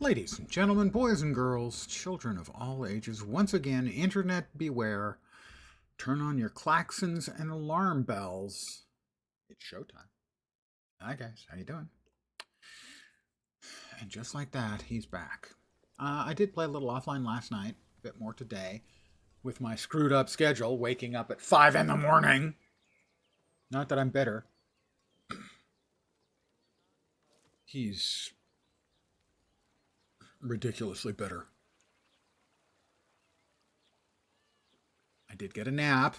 Ladies and gentlemen, boys and girls, children of all ages, once again, internet beware. Turn on your klaxons and alarm bells. It's showtime. Hi guys, how you doing? And just like that, he's back. I did play a little offline last night, a bit more today, with my screwed up schedule, waking up at 5 in the morning. Not that I'm bitter. He's ridiculously bitter. I did get a nap.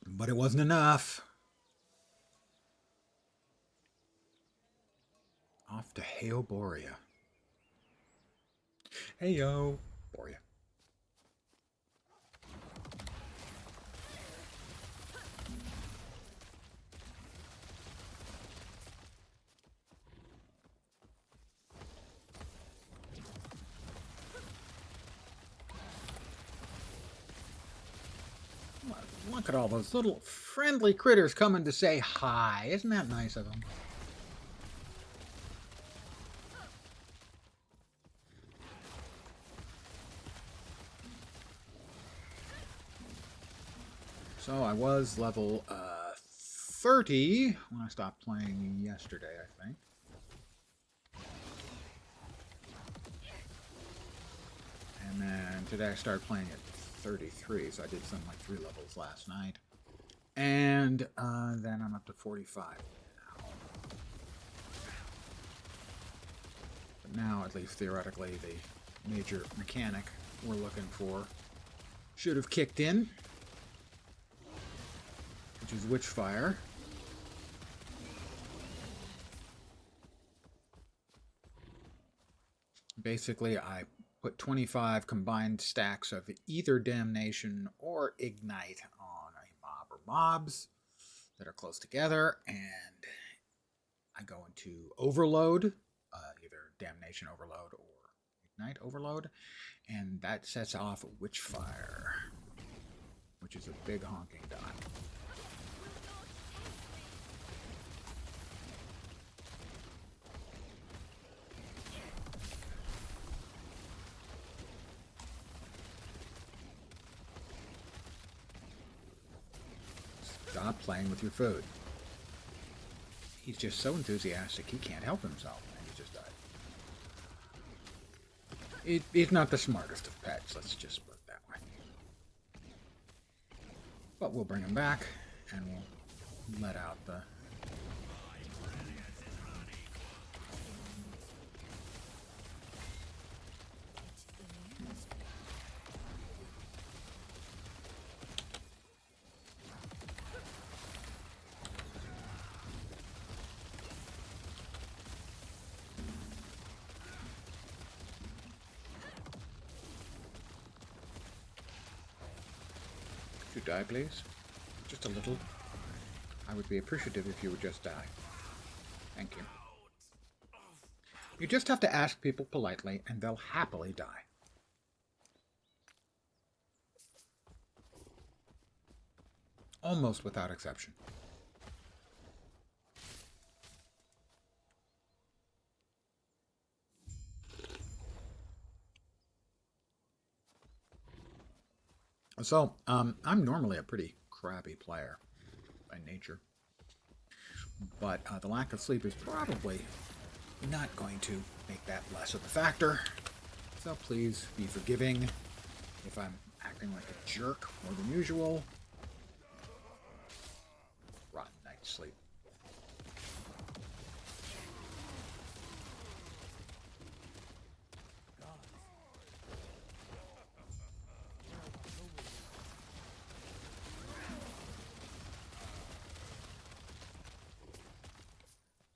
But it wasn't enough. Off to Heoboria. Hey yo, Boria. Look at all those little friendly critters coming to say hi. Isn't that nice of them? So I was level 30 when I stopped playing yesterday, I think. And then today I started playing at 33, so I did something like 3 levels last night. And then I'm up to 45 now. But now, at least theoretically, the major mechanic we're looking for should have kicked in, which is Witchfire. Basically, I put 25 combined stacks of either Damnation or Ignite on a mob or mobs that are close together, and I go into Overload, either Damnation Overload or Ignite Overload, and that sets off Witchfire, which is a big honking die. Stop playing with your food. He's just so enthusiastic he can't help himself, and he just died. He's not the smartest of pets, let's just put it that way. But we'll bring him back, and we'll let out the... Could you die, please? Just a little. I would be appreciative if you would just die. Thank you. You just have to ask people politely, and they'll happily die. Almost without exception. So, I'm normally a pretty crabby player by nature. But the lack of sleep is probably not going to make that less of a factor. So please be forgiving if I'm acting like a jerk more than usual. Rotten night's sleep.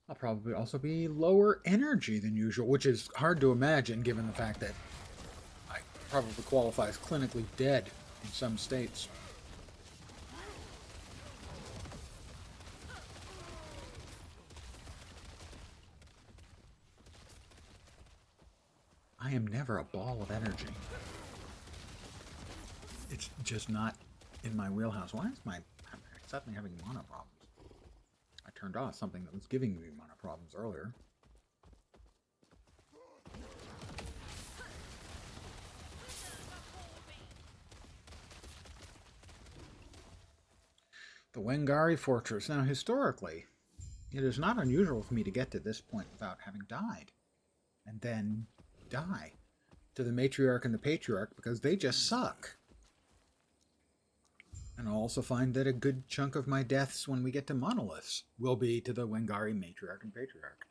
I'll probably also be lower energy than usual, which is hard to imagine given the fact that I probably qualify as clinically dead in some states. I am never a ball of energy. It's just not in my wheelhouse. Why is my... I'm suddenly having mana problems. I turned off something that was giving me mana problems earlier. The Wengari Fortress. Now, historically, it is not unusual for me to get to this point without having died. And then die to the Matriarch and the Patriarch because they just suck. And I'll also find that a good chunk of my deaths when we get to Monoliths will be to the Wengari Matriarch and Patriarch.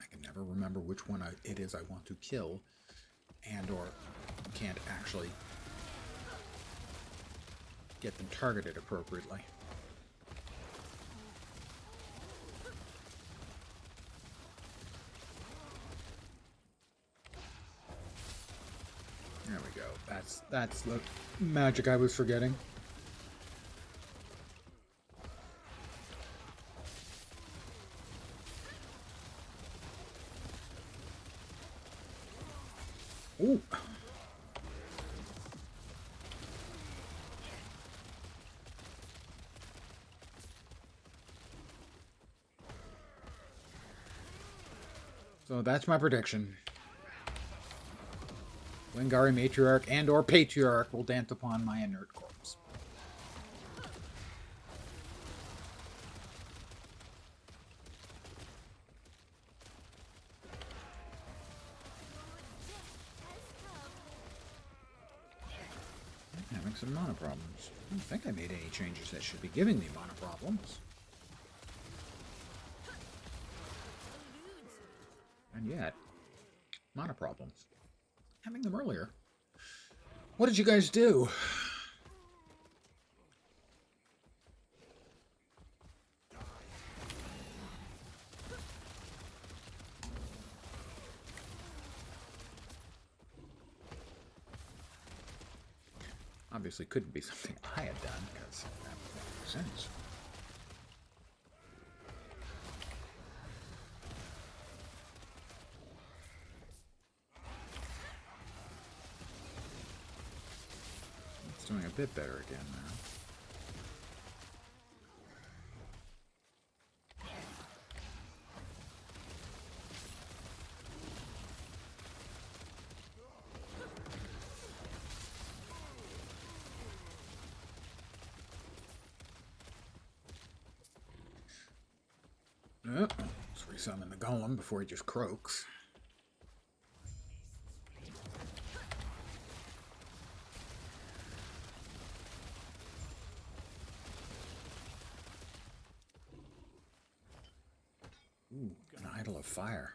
I can never remember which one it is I want to kill and or can't actually get them targeted appropriately. There we go. That's the magic I was forgetting. Ooh. So that's my prediction. Wengari Matriarch and or Patriarch will dance upon my inert corpse. I'm having some mana problems. I don't think I made any changes that should be giving me mana problems. And yet, mana problems. Having them earlier. What did you guys do? Obviously couldn't be something I had done, because that would make sense. Doing a bit better again now. Let's resummon the golem before he just croaks. Ooh, an idol of fire.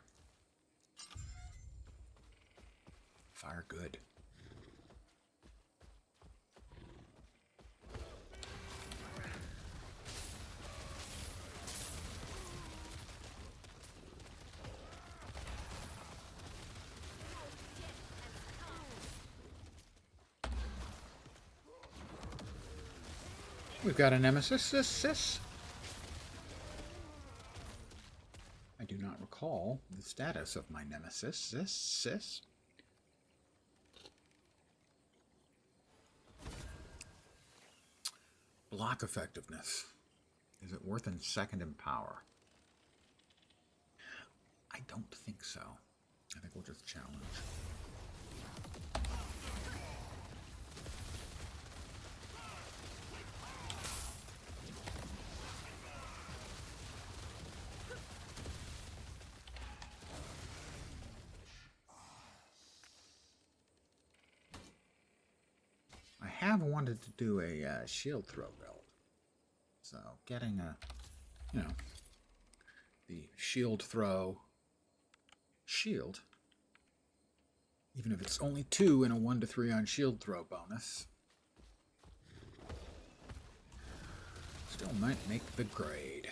Fire good. We've got a nemesis. I do not recall the status of my nemesis. Block effectiveness. Is it worth a second in power? I don't think so. I think we'll just challenge. I have wanted to do a shield throw build. So getting a, the shield throw shield, even if it's only 2 and a 1 to 3 on shield throw bonus, still might make the grade.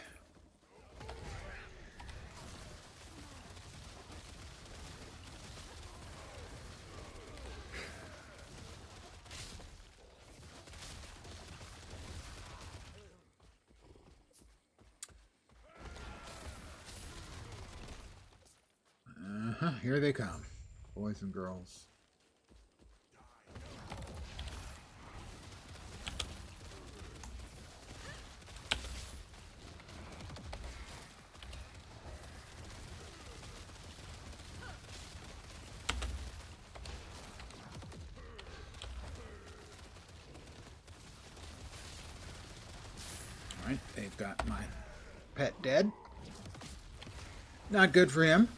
Here they come, boys and girls. Alright, they've got my pet dead. Not good for him.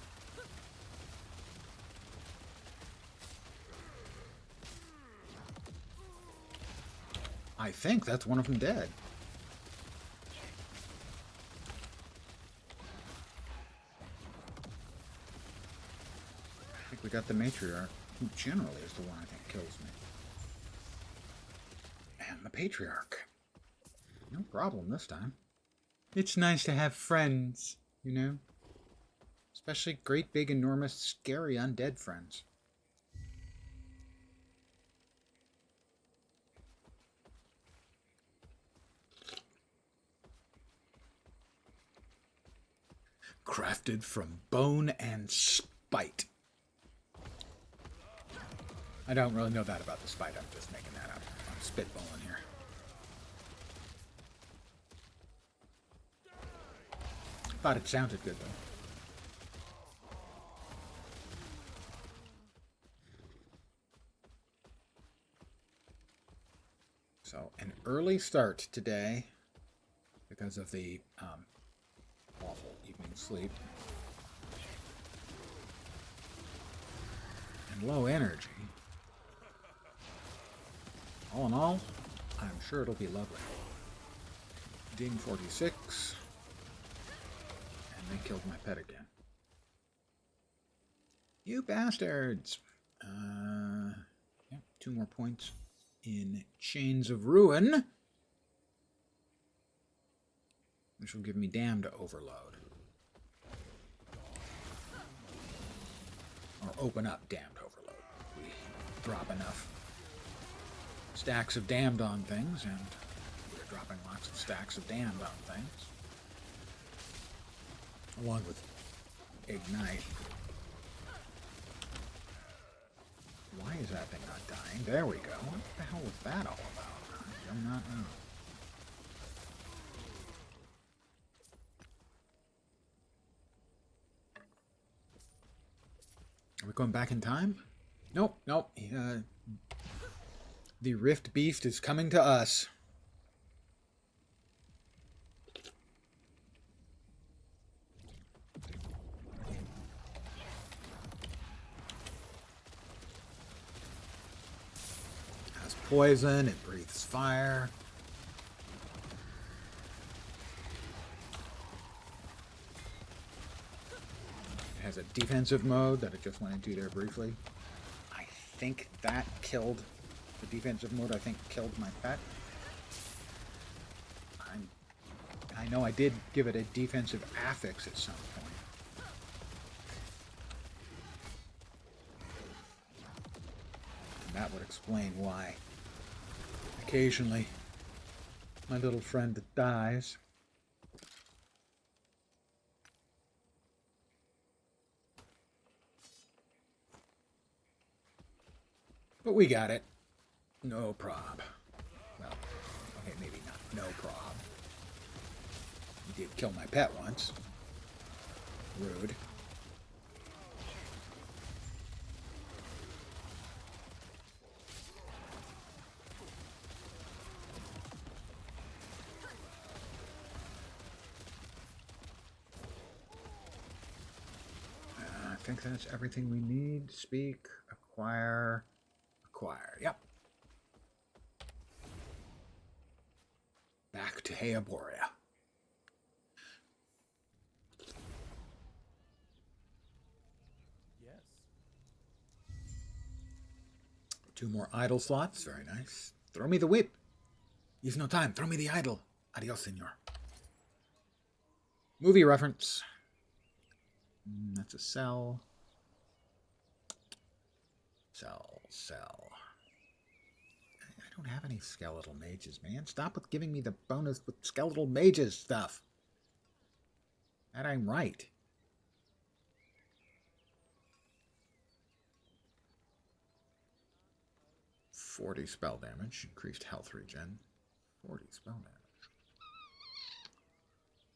I think that's one of them dead. I think we got the matriarch, who generally is the one I think kills me. And the patriarch. No problem this time. It's nice to have friends, you know? Especially great, big, enormous, scary, undead friends. Crafted from bone and spite. I don't really know that about the spite. I'm just making that up. I'm spitballing here. Thought it sounded good, though. So, an early start today because of the awful evening sleep. And low energy. All in all, I'm sure it'll be lovely. Ding 46. And they killed my pet again. You bastards! Yeah, 2 more points in Chains of Ruin, which will give me Damned Overload. Or open up Damned Overload. We drop enough stacks of Damned on things, and we're dropping lots of stacks of Damned on things. Along with Ignite. Why is that thing not dying? There we go. What the hell was that all about? I do not know. Are we going back in time? Nope, nope. The Rift Beast is coming to us. Has poison, it breathes fire. It has a defensive mode that it just went into there briefly. I think that killed the defensive mode. I think killed my pet. I know I did give it a defensive affix at some point. And that would explain why occasionally my little friend dies. But we got it. No prob. Well, okay, maybe not no prob. He did kill my pet once. Rude. I think that's everything we need. Speak, acquire, acquire. Yep. Back to Heoboria. Yes. 2 more idle slots. Very nice. Throw me the whip. Use no time. Throw me the idol. Adios, senor. Movie reference. That's a sell. Sell, sell. I don't have any skeletal mages, man. Stop with giving me the bonus with skeletal mages stuff. That I'm right. $40 spell damage, increased health regen. 40 spell damage.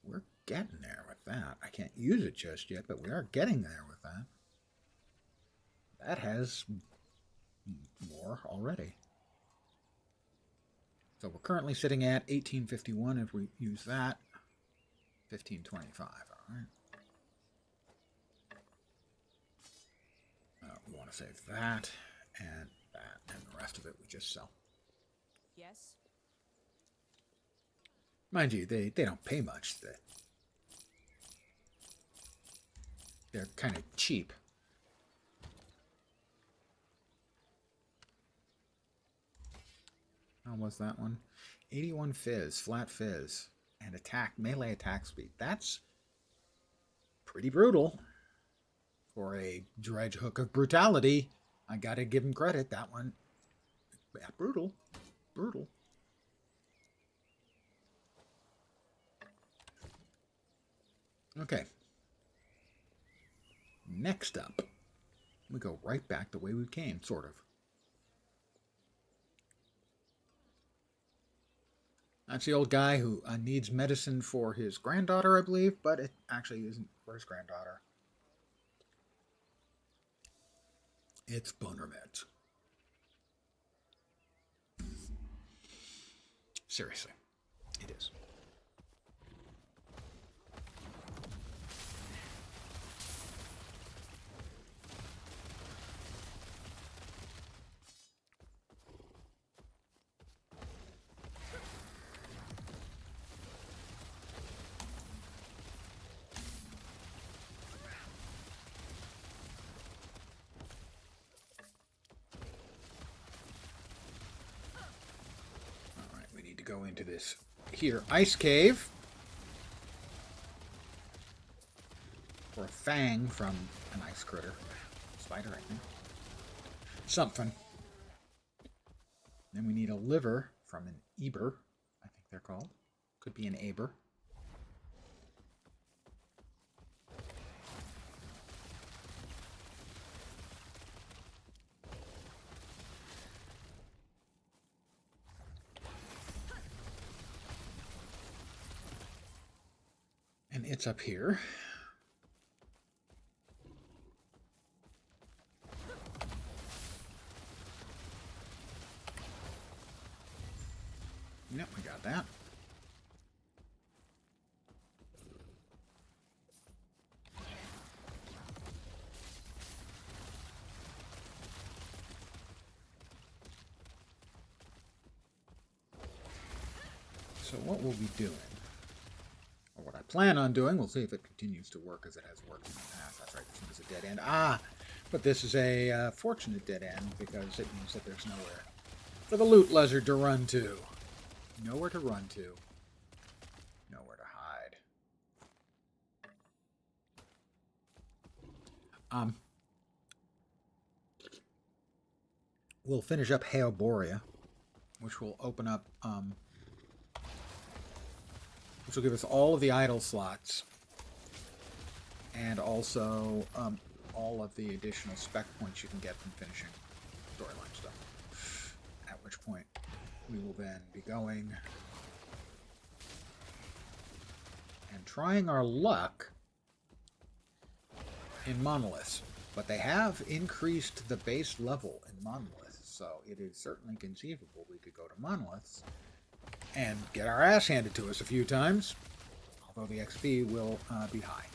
We're getting there with that. I can't use it just yet, but we are getting there with that. That has more already. So we're currently sitting at 1851 if we use that. 1525, all right. We want to save that, and the rest of it we just sell. Yes. Mind you, they don't pay much. They're kind of cheap. How was that one? 81 fizz, flat fizz, and melee attack speed. That's pretty brutal for a dredge hook of brutality. I gotta give him credit. That one, yeah, brutal. Okay. Next up, we go right back the way we came, sort of. That's the old guy who needs medicine for his granddaughter, I believe, but it actually isn't for his granddaughter. It's boner meds. Seriously, it is. Go into this here ice cave for a fang from an ice critter, spider, I think, something. Then we need a liver from an eber, I think they're called. Could be an aber. And it's up here. Yep, we got that. So what will we be doing? Or what I plan on doing, we'll see if it continues to work as it has worked in the past. That's right, this one is a dead end. But this is a fortunate dead end because it means that there's nowhere for the loot lizard to run to. Nowhere to run to. Nowhere to hide. We'll finish up Haoboria, which will open up, which will give us all of the idle slots, and also all of the additional spec points you can get from finishing storyline stuff. At which point, we will then be going and trying our luck in monoliths. But they have increased the base level in monoliths, so it is certainly conceivable we could go to monoliths and get our ass handed to us a few times, although the XP will be high.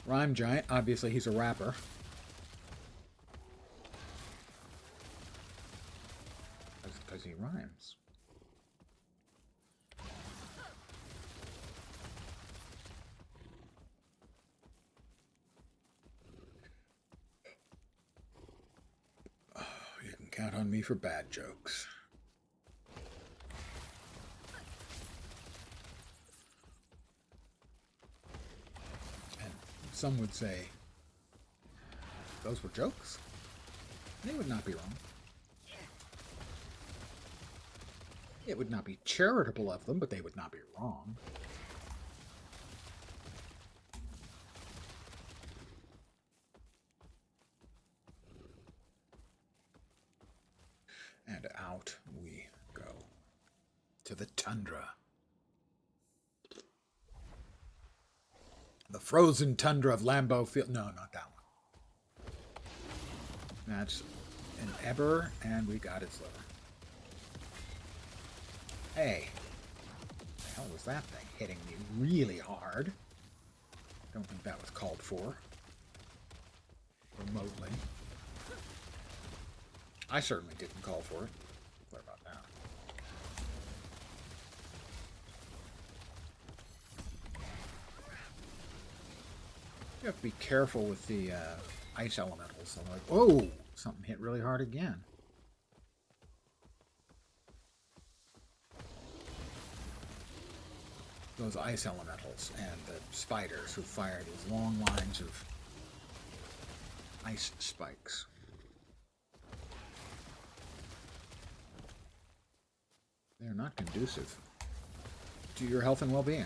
Rhyme Giant, obviously he's a rapper. Because he rhymes. Oh, you can count on me for bad jokes. Some would say, those were jokes? They would not be wrong. It would not be charitable of them, but they would not be wrong. And out we go. To the tundra. The frozen tundra of Lambeau Field. No, not that one. That's an Eber, and we got its liver. Hey. What the hell was that thing hitting me really hard? Don't think that was called for. Remotely. I certainly didn't call for it. Sorry about that. You have to be careful with the ice elementals. I'm like, oh, something hit really hard again. Those ice elementals and the spiders who fire these long lines of ice spikes. They're not conducive to your health and well-being.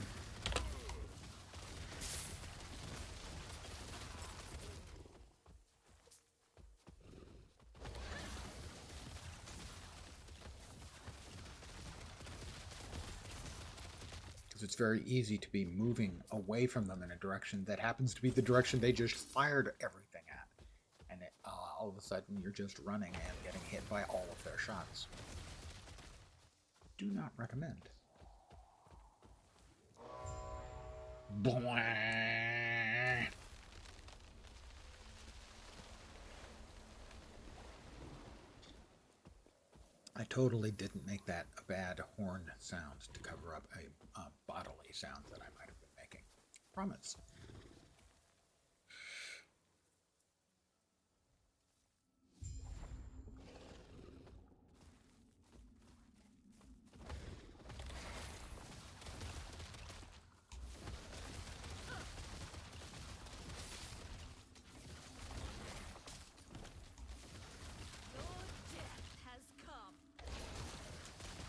Because it's very easy to be moving away from them in a direction that happens to be the direction they just fired everything at. And all of a sudden you're just running and getting hit by all of their shots. Do not recommend. Blah. I totally didn't make that a bad horn sound to cover up a bodily sound that I might have been making. Promise.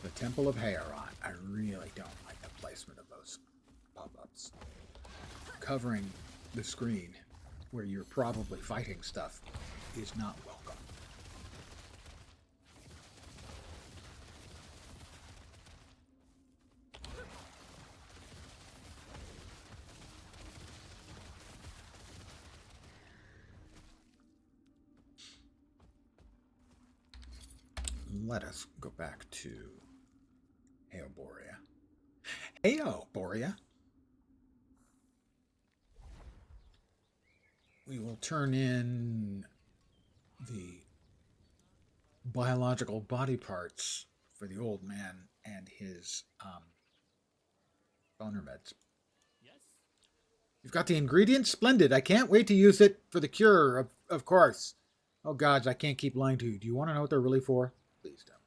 The Temple of Heorot. I really don't like the placement of those pop-ups. Covering the screen where you're probably fighting stuff is not welcome. Let us go back to Eoboria. Eoboria. We will turn in the biological body parts for the old man and his boner meds. Yes. You've got the ingredients? Splendid. I can't wait to use it for the cure, of course. Oh, gods, I can't keep lying to you. Do you want to know what they're really for? Please don't.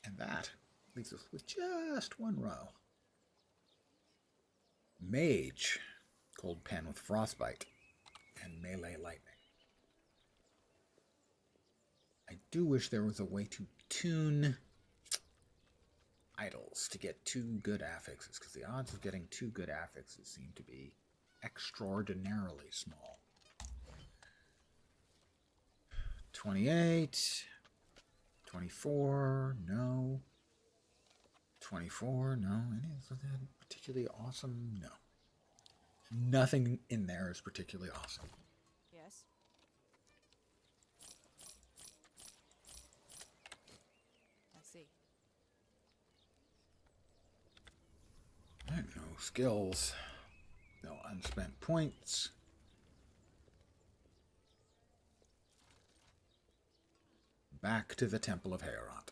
And that leaves us with just one row. Mage, Cold Pen with Frostbite, and Melee Lightning. I do wish there was a way to tune idols to get 2 good affixes, because the odds of getting 2 good affixes seem to be extraordinarily small. 28, 24, no. 24, no. Any of that particularly awesome? No. Nothing in there is particularly awesome. Yes. I see. Right, no skills. No unspent points. Back to the Temple of Heorot.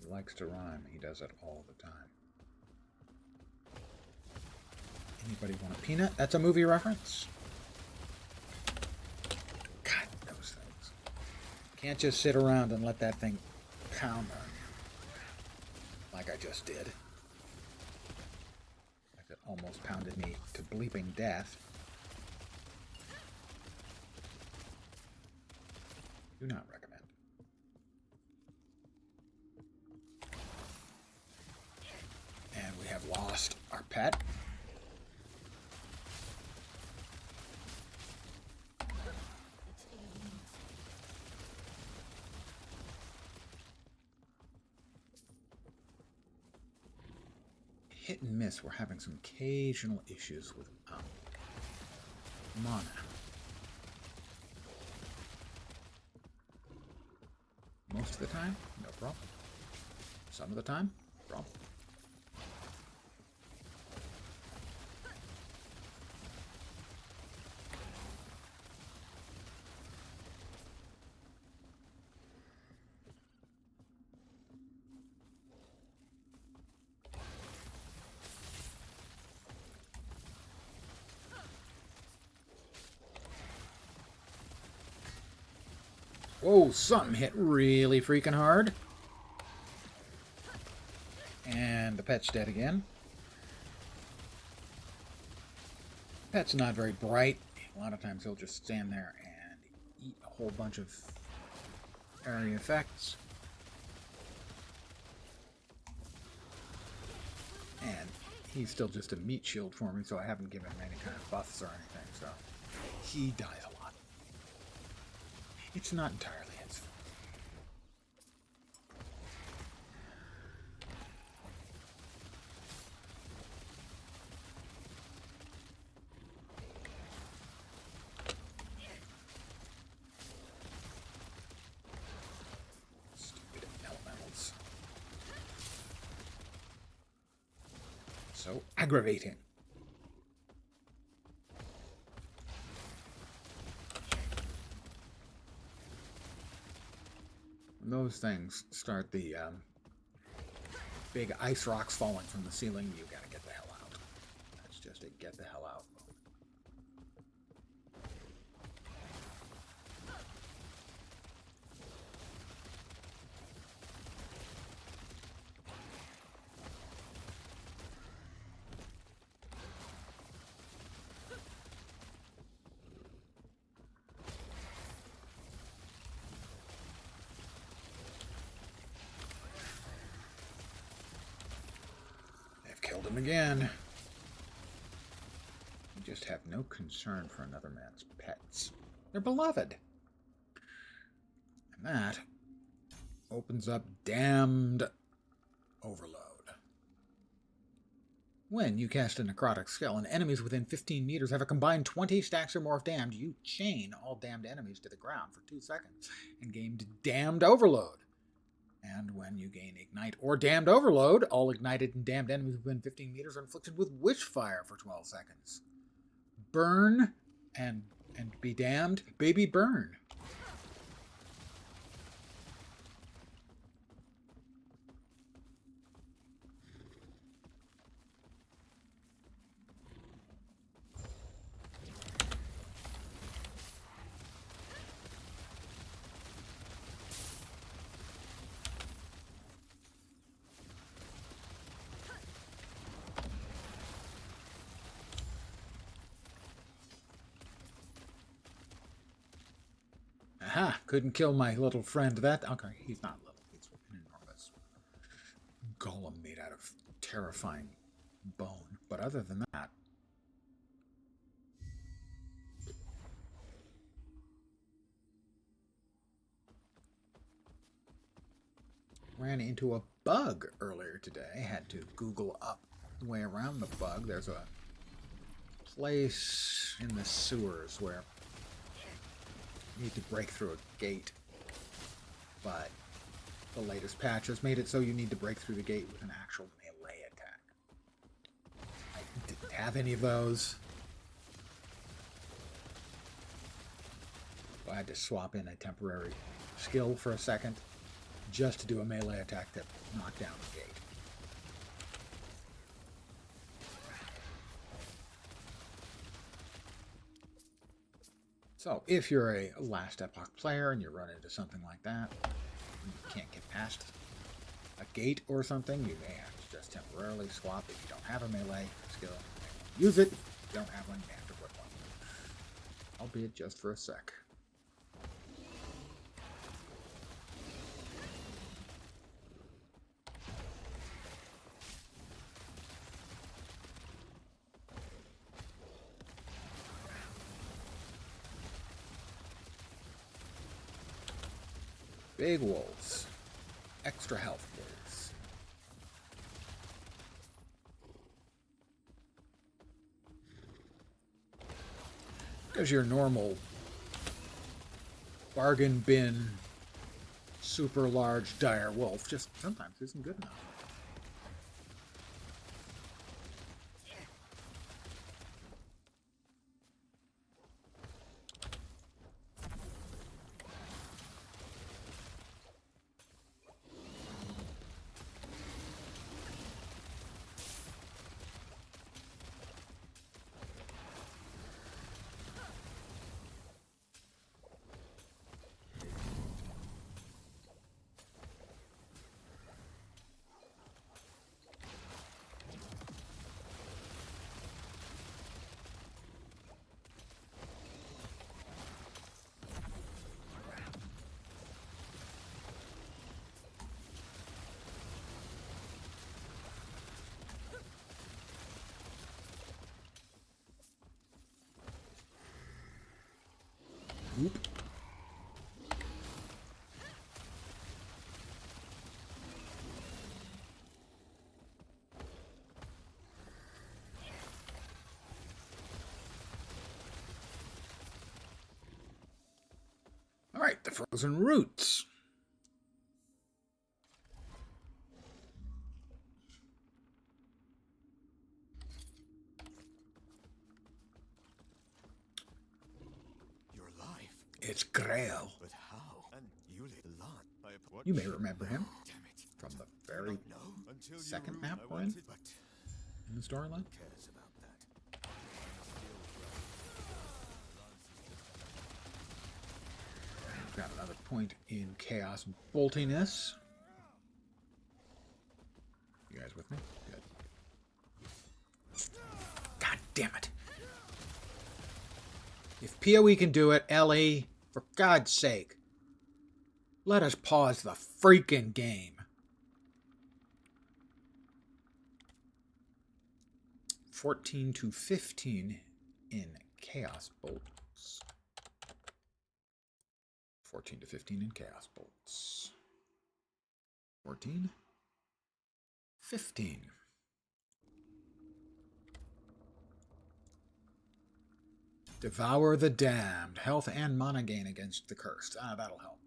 Likes to rhyme. He does it all the time. Anybody want a peanut? That's a movie reference. God, those things. Can't just sit around and let that thing pound on you. Like I just did. Like it almost pounded me to bleeping death. Do not recommend. And we have lost our pet. Hit and miss. We're having some occasional issues with mana. Most of the time, no problem. Some of the time, problem. Whoa, something hit really freaking hard. And the pet's dead again. Pet's not very bright. A lot of times he'll just stand there and eat a whole bunch of area effects. And he's still just a meat shield for me, so I haven't given him any kind of buffs or anything, so he dies a lot. It's not entirely his fault. Stupid elementals. So aggravating. Those things start the big ice rocks falling from the ceiling, you gotta get the hell out. That's just a get the hell out moment. Killed him again. You just have no concern for another man's pets. They're beloved. And that opens up damned overload. When you cast a necrotic skill and enemies within 15 meters have a combined 20 stacks or more of damned, you chain all damned enemies to the ground for 2 seconds and gain damned overload. And when you gain Ignite or Damned Overload, all ignited and damned enemies within 15 meters are inflicted with Witchfire for 12 seconds. Burn and be damned, baby burn. Aha, couldn't kill my little friend. Okay, he's not little. He's an enormous golem made out of terrifying bone. But other than that, ran into a bug earlier today. Had to Google up the way around the bug. There's a place in the sewers where need to break through a gate, but the latest patch has made it so you need to break through the gate with an actual melee attack. I didn't have any of those, so I had to swap in a temporary skill for a second just to do a melee attack to knock down the gate. So if you're a last Epoch player and you run into something like that, you can't get past a gate or something, you may have to just temporarily swap if you don't have a melee skill. Use it. If you don't have one, you may have to put one. Albeit just for a sec. Big wolves. Extra health, please. Because your normal bargain bin super large dire wolf just sometimes isn't good enough. Oop. All right, the frozen roots. Your life. It's Grail. But how? And you live lot. You may remember him Damn it. from the very No. Until second you map I we're in wanted, but in the storyline. cares about that. We've got another point in chaos boltiness. You guys with me? Good. God damn it. If PoE can do it, LE, for God's sake, let us pause the freaking game. 14 to 15 in Chaos Bolts. 14 to 15 in Chaos Bolts. 14. 15. Devour the Damned. Health and mana gain against the Cursed. That'll help.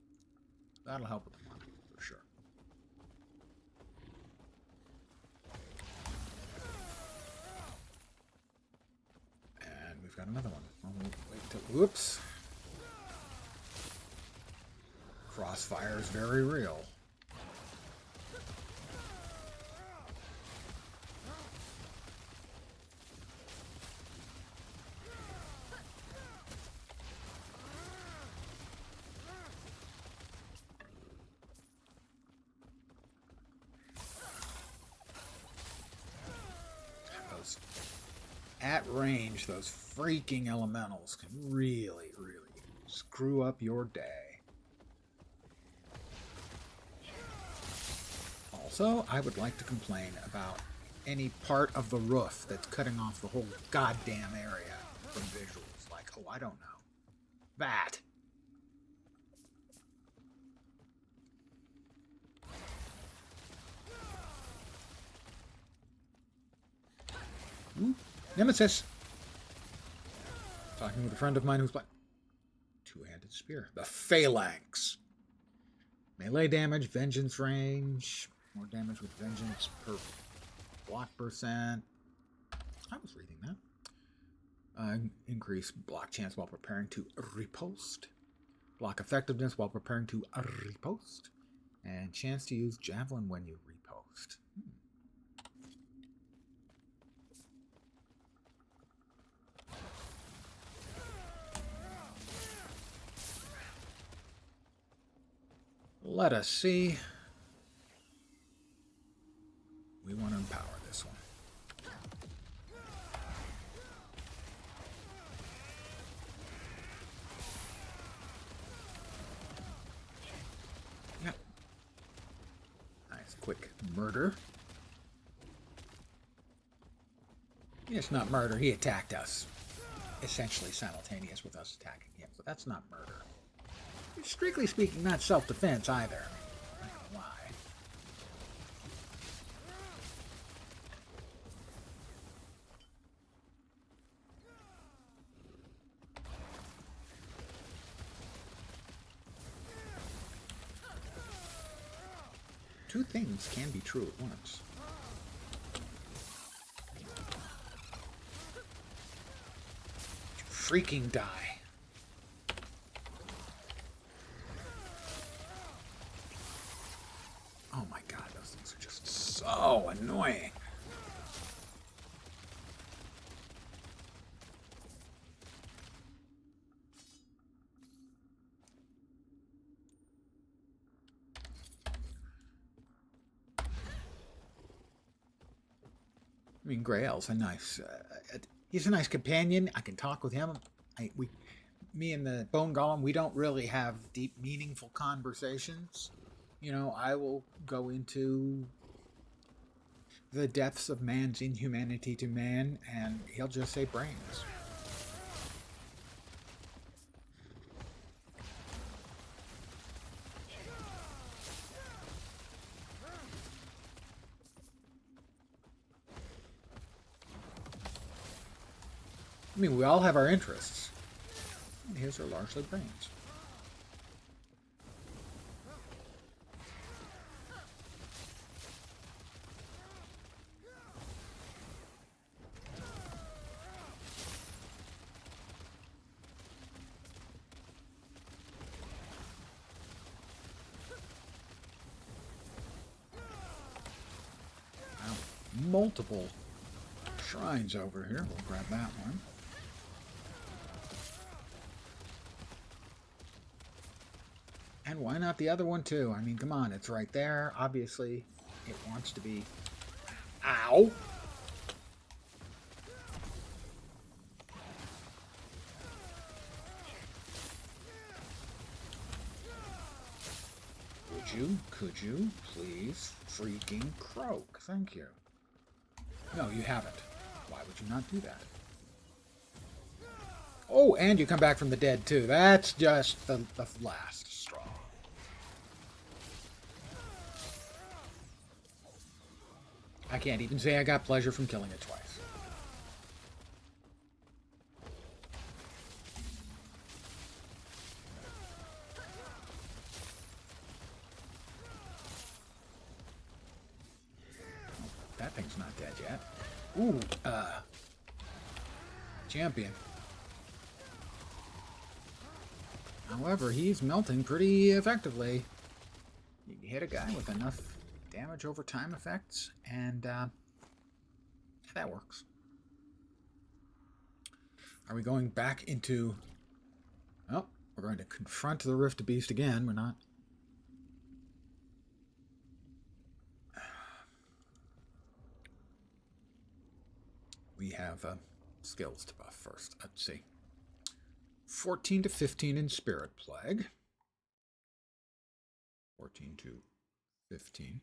That'll help with the mana, for sure. And we've got another one. We'll wait till... Whoops. Crossfire is very real. Those, at range, those freaking elementals can really, really screw up your day. Also, I would like to complain about any part of the roof that's cutting off the whole goddamn area from visuals. Like, oh, I don't know. That. Ooh, Nemesis. Talking with a friend of mine who's like two-handed spear. The Phalanx. Melee damage, vengeance range. More damage with vengeance per block percent. I was reading that. Increase block chance while preparing to riposte. Block effectiveness while preparing to riposte. And chance to use javelin when you riposte. Let us see. We want to empower this one. Yep. Nice quick murder. It's not murder. He attacked us. Essentially simultaneous with us attacking him. So that's not murder. Strictly speaking, not self-defense either. I'm not gonna lie. Two things can be true at once. Freaking die. Oh my god, those things are just so annoying. I mean, Grail's a nice, he's a nice companion. I can talk with him. Me and the Bone Golem, we don't really have deep, meaningful conversations. You know, I will go into the depths of man's inhumanity to man, and he'll just say brains. I mean, we all have our interests. And his are largely brains. Wow. Multiple shrines over here. We'll grab that one. And why not the other one too? I mean, come on, it's right there. Obviously, it wants to be... Ow! Could you please freaking croak? Thank you. No, you haven't. Why would you not do that? Oh, and you come back from the dead too. That's just the last straw. I can't even say I got pleasure from killing it twice. That thing's not dead yet. Ooh, champion. However, he's melting pretty effectively. You can hit a guy with enough damage over time effects, and that works. Are we going back into... Oh, we're going to confront the Rift Beast again. We're not... We have skills to buff first. Let's see. 14 to 15 in Spirit Plague. 14 to 15.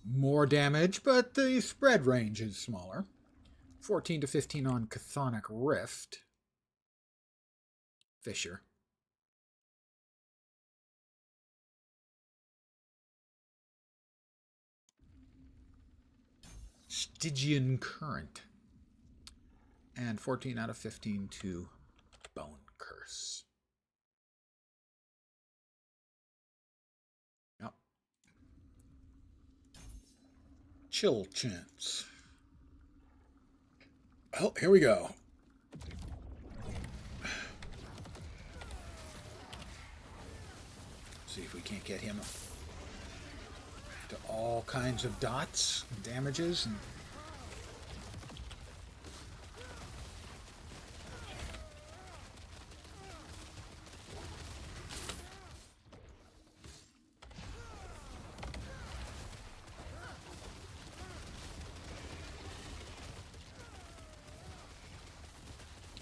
More damage, but the spread range is smaller. 14 to 15 on Chthonic Rift. Fissure. Stygian Current. And 14 out of 15 to Bone Curse. Yep. Chill Chance. Well, here we go. See if we can't get him to all kinds of dots and damages and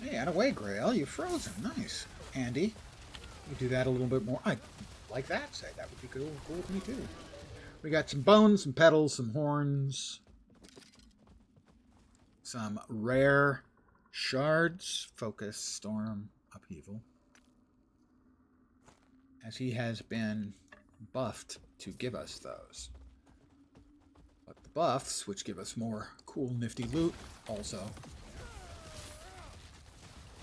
Hey, out of way, Grail. You're frozen. Nice. Andy, you do that a little bit more. I like that. Say that would be cool with me too. We got some bones, some petals, some horns, some rare shards. Focus, storm, upheaval. As he has been buffed to give us those. But the buffs, which give us more cool, nifty loot, also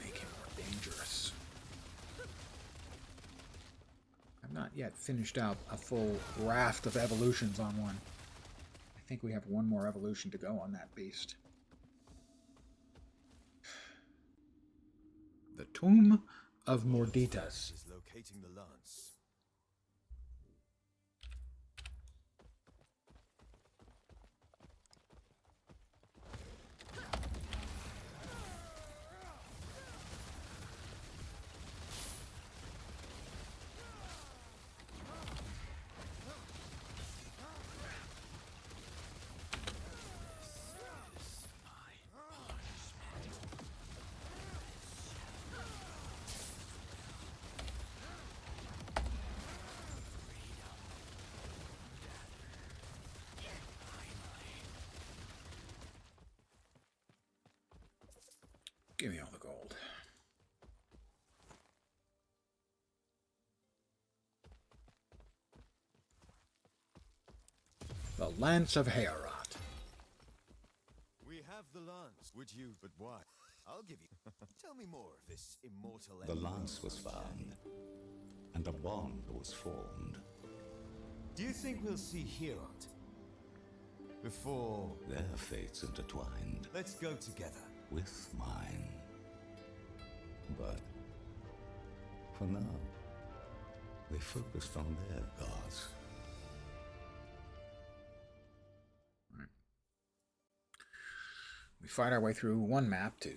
make him more dangerous. I've not yet finished out a full raft of evolutions on one. I think we have one more evolution to go on that beast. The Tomb of Morditas. Is locating the lance. Give me all the gold. The Lance of Heorot. We have the lance. Would you? But why? I'll give you. Tell me more of this immortal. The lance was found, and a bond was formed. Do you think we'll see Heorot before? Their fates intertwined Let's go together. with mine. But for now, they focused on their gods. We fight our way through one map to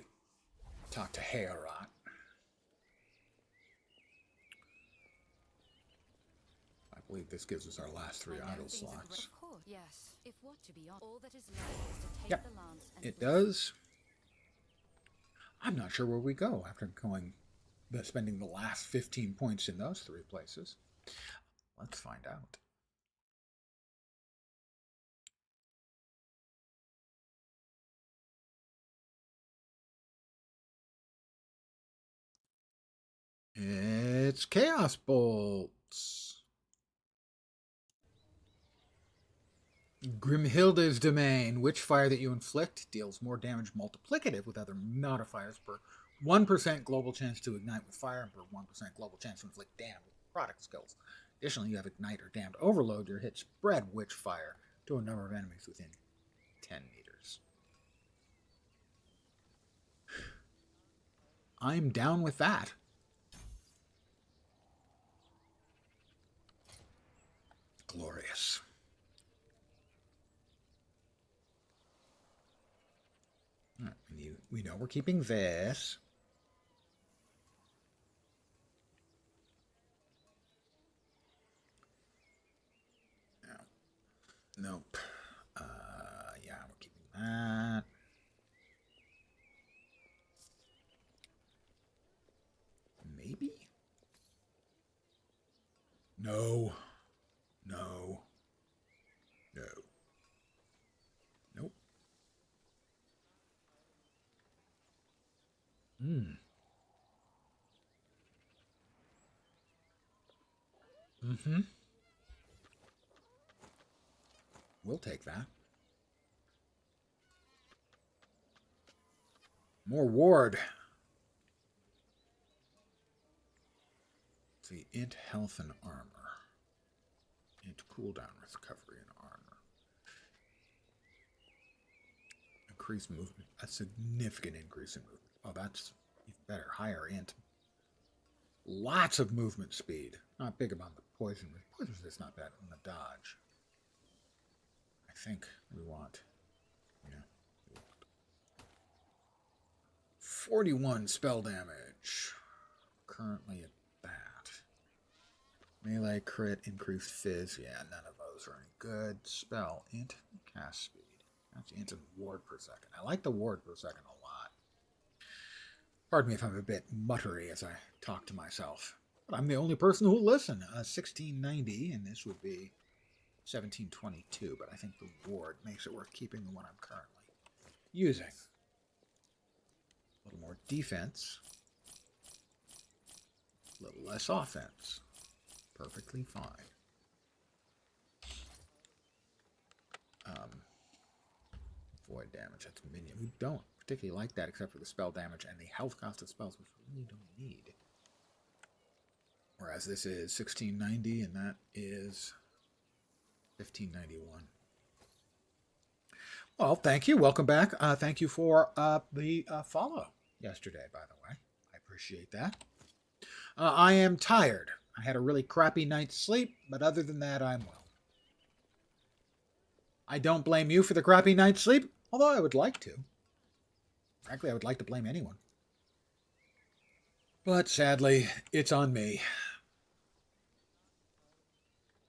talk to Heorot. I believe this gives us our last 3 I know idle things are slots. Of course. Yes. If what to be on, all that is left is to take Yep, the lance and it does. I'm not sure where we go after spending the last 15 points in those 3 places. Let's find out. It's Chaos Bolts. Grimhilda's Domain. Which fire that you inflict deals more damage multiplicative with other modifiers per 1% global chance to ignite with fire and per 1% global chance to inflict damage with product skills. Additionally, you have Ignite or Damned Overload. Your hits spread which fire to a number of enemies within 10 meters. I'm down with that. Glorious. All right, we know we're keeping this. No. Nope. Yeah, we're keeping that. Maybe? No. No. No. Nope. Mm-hmm. We'll take that. More ward. Let's see, int health and armor. Int cooldown recovery and armor. Increased movement. A significant increase in movement. Oh, that's even better. Higher int. Lots of movement speed. Not big about the poison. Poison resist not bad on the dodge. I think we want. Yeah. We want 41 spell damage. Currently at that. Melee crit, increased fizz. Yeah, none of those are any good. Spell, int, cast speed. That's int and ward per second. I like the ward per second a lot. Pardon me if I'm a bit muttery as I talk to myself. But I'm the only person who'll listen. 1690, and this would be 1722, but I think the ward makes it worth keeping the one I'm currently using. A little more defense. A little less offense. Perfectly fine. Void damage, that's a minion. We don't particularly like that except for the spell damage and the health cost of spells, which we really don't need. Whereas this is 1690 and that is 1591. Well, thank you. Welcome back. Thank you for the follow yesterday, by the way. I appreciate that. I am tired. I had a really crappy night's sleep, but other than that, I'm well. I don't blame you for the crappy night's sleep, although I would like to. Frankly, I would like to blame anyone. But sadly, it's on me.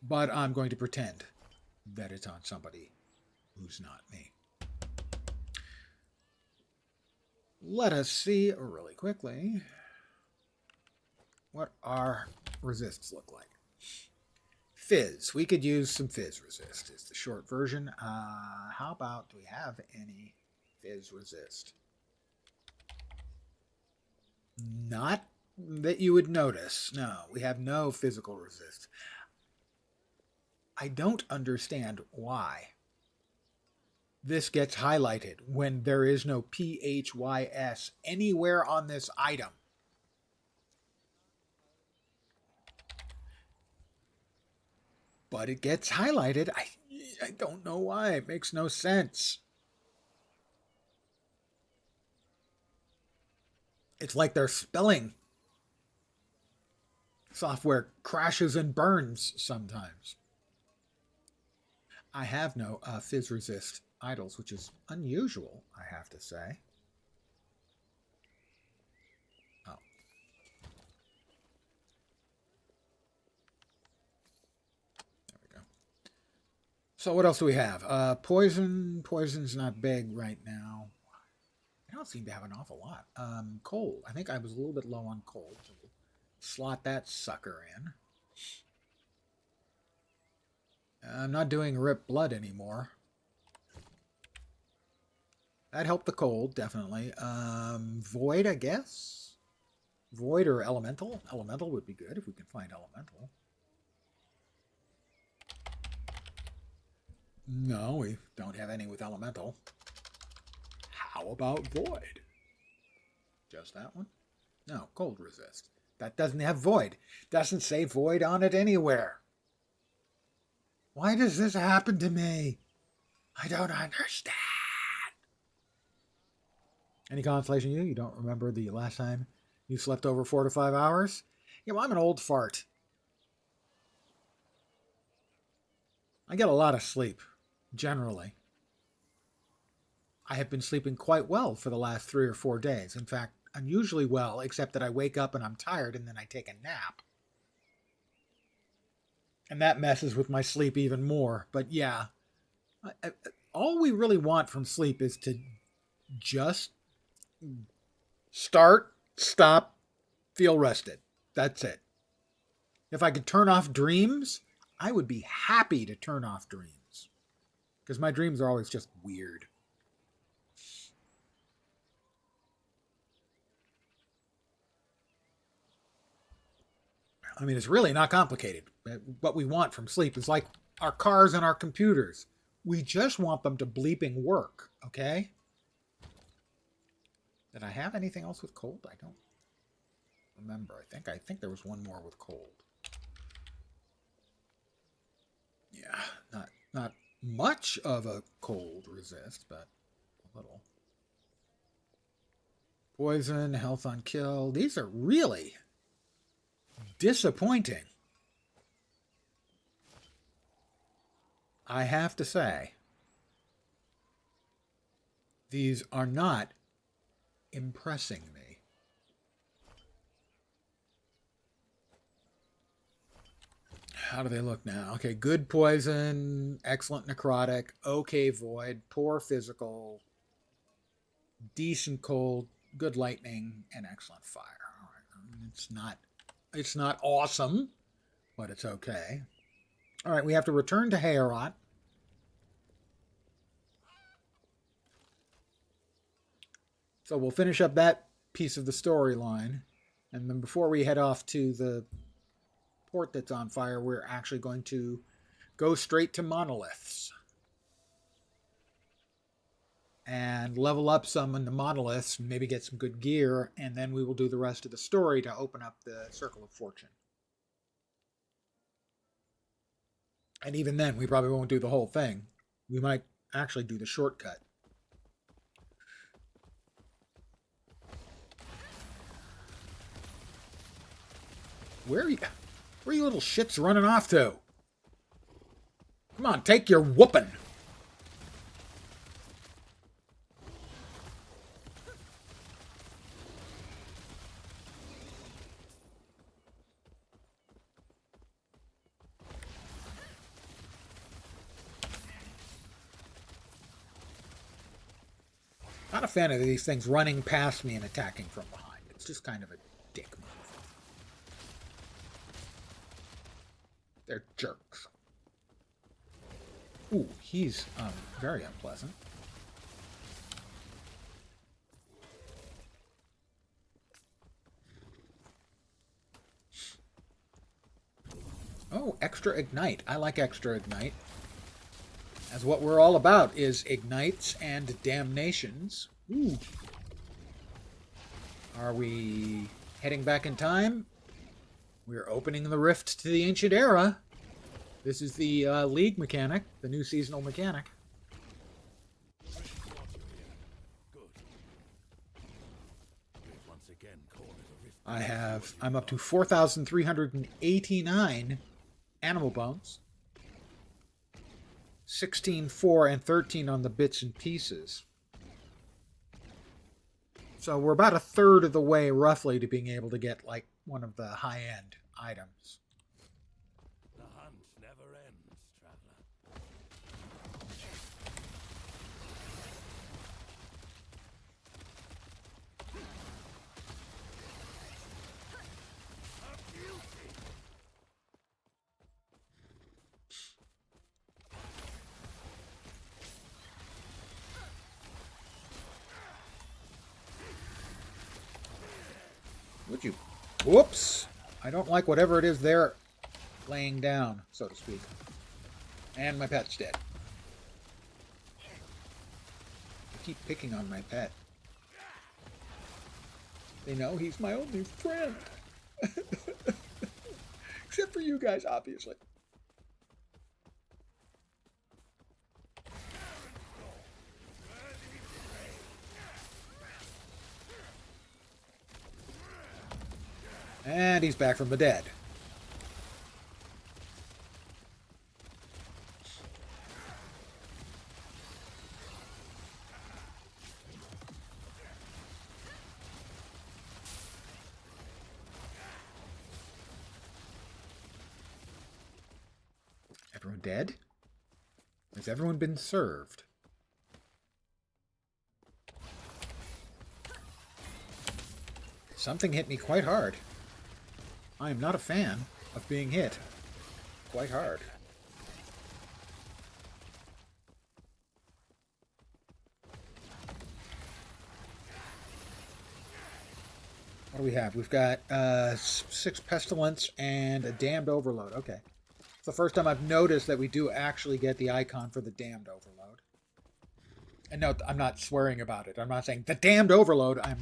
But I'm going to pretend that it's on somebody who's not me. Let us see really quickly what our resists look like. Fizz. We could use some Fizz resist is the short version. How about, do we have any Fizz resist? Not that you would notice. No, we have no physical resist. I don't understand why this gets highlighted when there is no PHYS anywhere on this item. But it gets highlighted. I don't know why. It makes no sense. It's like their spelling software crashes and burns sometimes. I have no Fizz resist idols, which is unusual, I have to say. Oh. There we go. So what else do we have? Poison. Poison's not big right now. I don't seem to have an awful lot. Cold. I think I was a little bit low on cold. So we'll slot that sucker in. I'm not doing Rip Blood anymore. That helped the cold, definitely. Void, I guess? Void or Elemental? Elemental would be good if we can find Elemental. No, we don't have any with Elemental. How about Void? Just that one? No, Cold Resist. That doesn't have Void. Doesn't say Void on it anywhere. Why does this happen to me? I don't understand. Any consolation you? You don't remember the last time you slept over 4 to 5 hours? Yeah, well, I'm an old fart. I get a lot of sleep, generally. I have been sleeping quite well for the last 3 or 4 days. In fact, unusually well, except that I wake up and I'm tired and then I take a nap. And that messes with my sleep even more. But yeah, all we really want from sleep is to just start, stop, feel rested. That's it. If I could turn off dreams, I would be happy to turn off dreams. Because my dreams are always just weird. I mean, it's really not complicated. What we want from sleep is like our cars and our computers. We just want them to bleeping work, okay? Did I have anything else with cold? I don't remember. I think there was one more with cold. Yeah, not much of a cold resist, but a little. Poison, health on kill. These are really disappointing, I have to say. These are not impressing me. How do they look now? Okay, good poison, excellent necrotic, okay void, poor physical, decent cold, good lightning, and excellent fire. All right. I mean, it's not awesome, but it's okay. All right, we have to return to Heorot. So we'll finish up that piece of the storyline. And then before we head off to the port that's on fire, we're actually going to go straight to monoliths and level up some in the monoliths, maybe get some good gear, and then we will do the rest of the story to open up the Circle of Fortune. And even then, we probably won't do the whole thing. We might actually do the shortcut. Where are you little shits running off to? Come on, take your whooping. Not a fan of these things running past me and attacking from behind. It's just kind of a dick move. They're jerks. Ooh, he's very unpleasant. Oh, extra ignite. I like extra ignite. As what we're all about is ignites and damnations. Ooh. Are we heading back in time? We're opening the rift to the ancient era. This is the league mechanic, the new seasonal mechanic. I'm up to 4,389 animal bones. 16, 4, and 13 on the bits and pieces. So we're about a third of the way, roughly, to being able to get, like, one of the high-end items. The hunt never ends, traveler. Would you? Whoops! I don't like whatever it is they're laying down, so to speak. And my pet's dead. I keep picking on my pet. They know he's my only friend. Except for you guys, obviously. And he's back from the dead. Everyone dead? Has everyone been served? Something hit me quite hard. I am not a fan of being hit quite hard. What do we have? We've got 6 pestilence and a damned overload. Okay. It's the first time I've noticed that we do actually get the icon for the damned overload. And no, I'm not swearing about it. I'm not saying the damned overload. I'm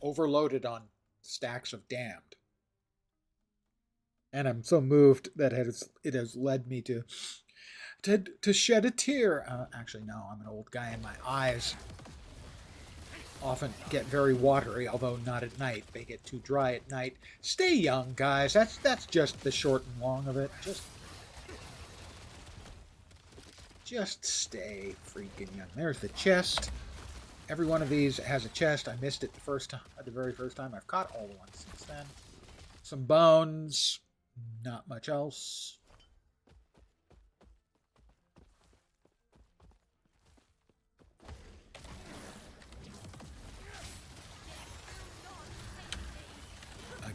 overloaded on stacks of damned. And I'm so moved that it has led me to shed a tear. Actually, no, I'm an old guy and my eyes often get very watery, although not at night. They get too dry at night. Stay young, guys. That's just the short and long of it. Just stay freaking young. There's the chest. Every one of these has a chest. I missed it the very first time. I've caught all the ones since then. Some bones. Not much else.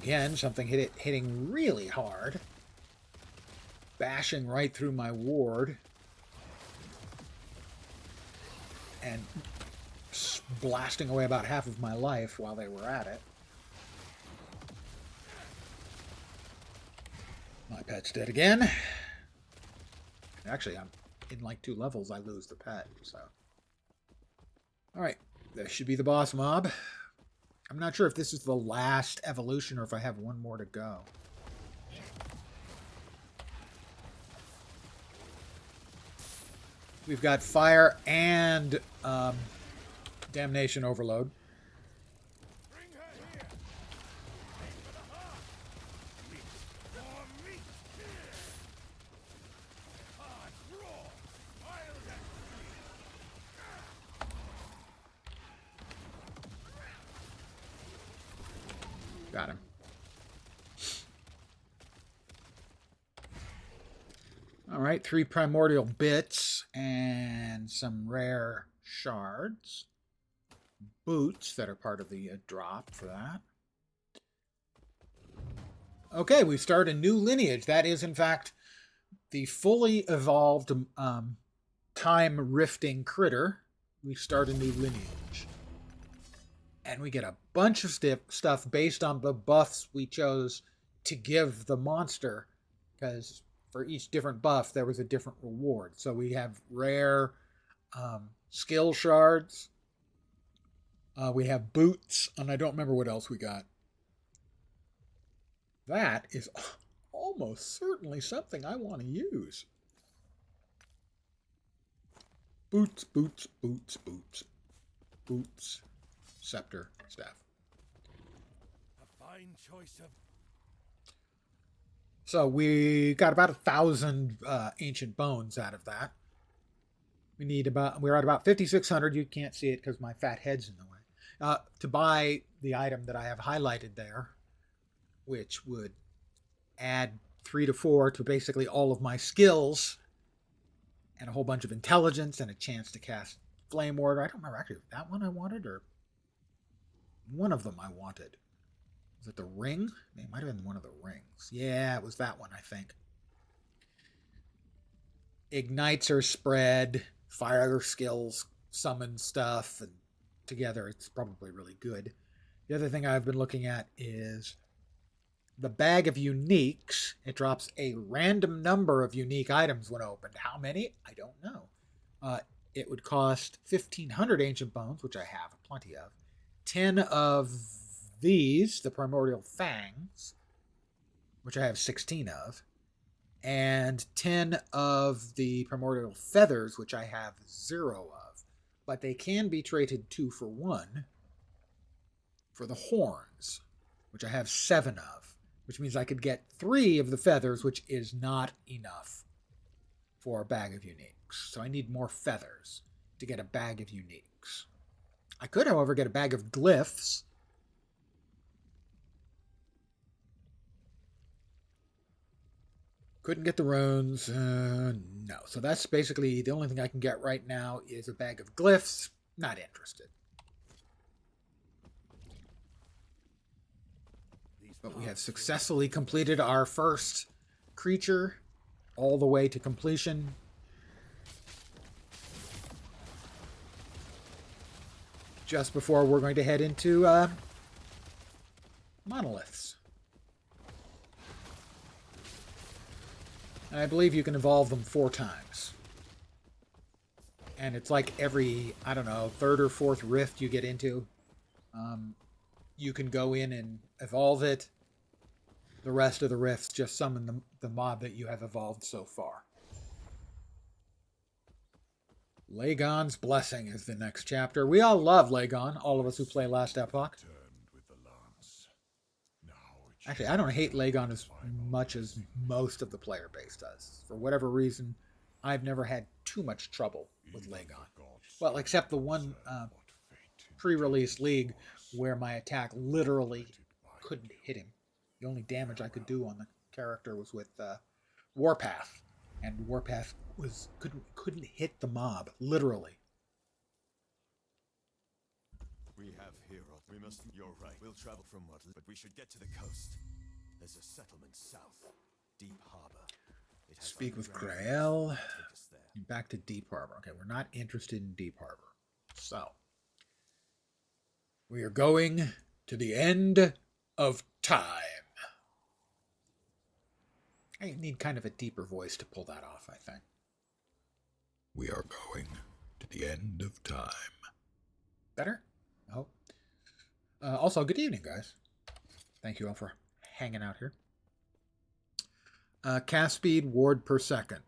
Again, something hitting really hard. Bashing right through my ward. And blasting away about half of my life while they were at it. My pet's dead again. Actually, I'm in like 2 levels, I lose the pet, so. Alright, this should be the boss mob. I'm not sure if this is the last evolution or if I have one more to go. We've got fire and damnation overload. Got him. All right, 3 primordial bits and some rare shards. Boots that are part of the drop for that. Okay, we start a new lineage. That is, in fact, the fully evolved time rifting critter. We start a new lineage. And we get a bunch of stuff based on the buffs we chose to give the monster. Because for each different buff, there was a different reward. So we have rare skill shards. We have boots. And I don't remember what else we got. That is almost certainly something I want to use. Boots, boots, boots, boots. Boots. Scepter, staff. A fine choice of... So we got about 1,000 ancient bones out of that. We're at about 5,600. You can't see it because my fat head's in the way. To buy the item that I have highlighted there, which would add 3 to 4 to basically all of my skills, and a whole bunch of intelligence and a chance to cast Flame Ward. I don't remember actually if that one I wanted or one of them I wanted. Was it the ring? It might have been one of the rings. Yeah, it was that one, I think. Ignites are spread, fire skills, summon stuff, and together it's probably really good. The other thing I've been looking at is the bag of uniques. It drops a random number of unique items when opened. How many? I don't know. It would cost 1,500 ancient bones, which I have plenty of. 10 of these, the primordial fangs, which I have 16 of, and 10 of the primordial feathers, which I have 0 of. But they can be traded 2 for 1 for the horns, which I have 7 of, which means I could get 3 of the feathers, which is not enough for a bag of uniques. So I need more feathers to get a bag of uniques. I could, however, get a bag of glyphs. Couldn't get the runes. No. So that's basically the only thing I can get right now is a bag of glyphs. Not interested. But we have successfully completed our first creature all the way to completion. Just before we're going to head into monoliths. And I believe you can evolve them 4 times. And it's like every, I don't know, 3rd or 4th rift you get into, you can go in and evolve it. The rest of the rifts just summon the mob that you have evolved so far. Lagon's Blessing is the next chapter. We all love Lagon, all of us who play Last Epoch. Actually, I don't hate Lagon as much as most of the player base does. For whatever reason, I've never had too much trouble with Lagon. Well, except the one pre-release league where my attack literally couldn't hit him. The only damage I could do on the character was with Warpath. And Warpath couldn't hit the mob, literally. We have heroes. We must. You're right. We'll travel from what, but we should get to the coast. There's a settlement south, Deep Harbor. It has Speak with underground Grael. routes that take us there. Back to Deep Harbor. Okay, we're not interested in Deep Harbor. So, we are going to the end of time. I need kind of a deeper voice to pull that off, I think. We are going to the end of time. Better? Oh. Also, good evening, guys. Thank you all for hanging out here. Cast speed, ward per second.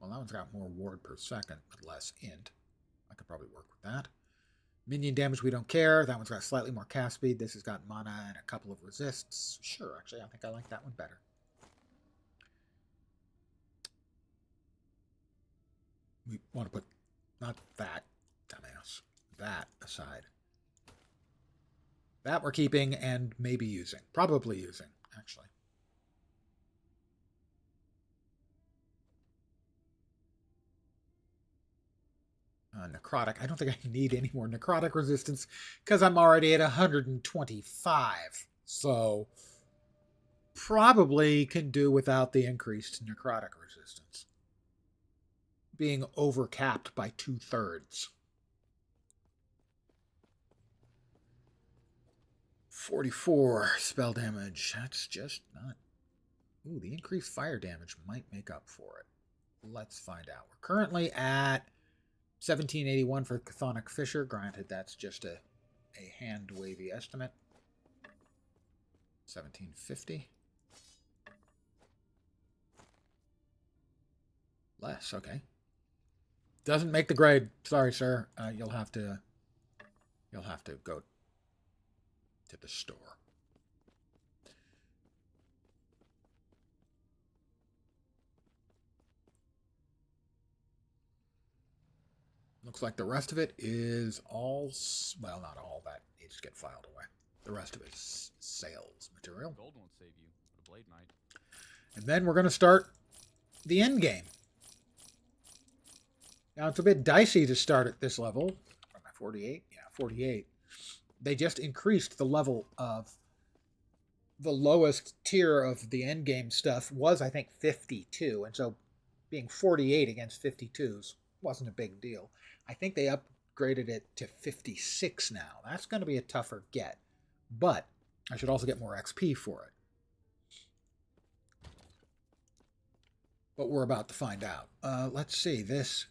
Well, that one's got more ward per second, but less int. I could probably work with that. Minion damage, we don't care. That one's got slightly more cast speed. This has got mana and a couple of resists. Sure, actually, I think I like that one better. We want to put, not that, dumbass, that aside. That we're keeping and maybe using. Probably using, actually. Necrotic. I don't think I need any more necrotic resistance because I'm already at 125. So probably can do without the increased necrotic resistance. Being overcapped by 2/3. 44 spell damage. That's just not... Ooh, the increased fire damage might make up for it. Let's find out. We're currently at 1781 for Chthonic Fissure. Granted, that's just a hand-wavy estimate. 1750. Less, okay. Doesn't make the grade. Sorry, sir. You'll have to go to the store. Looks like the rest of it is all, well, not all that needs to get filed away. The rest of it is sales material. Gold won't save you, but a blade might. And then we're going to start the end game. Now, it's a bit dicey to start at this level. Am I 48? Yeah, 48. They just increased the level of the lowest tier of the end game stuff was, I think, 52. And so being 48 against 52s wasn't a big deal. I think they upgraded it to 56 now. That's going to be a tougher get. But I should also get more XP for it. But we're about to find out. Let's see. This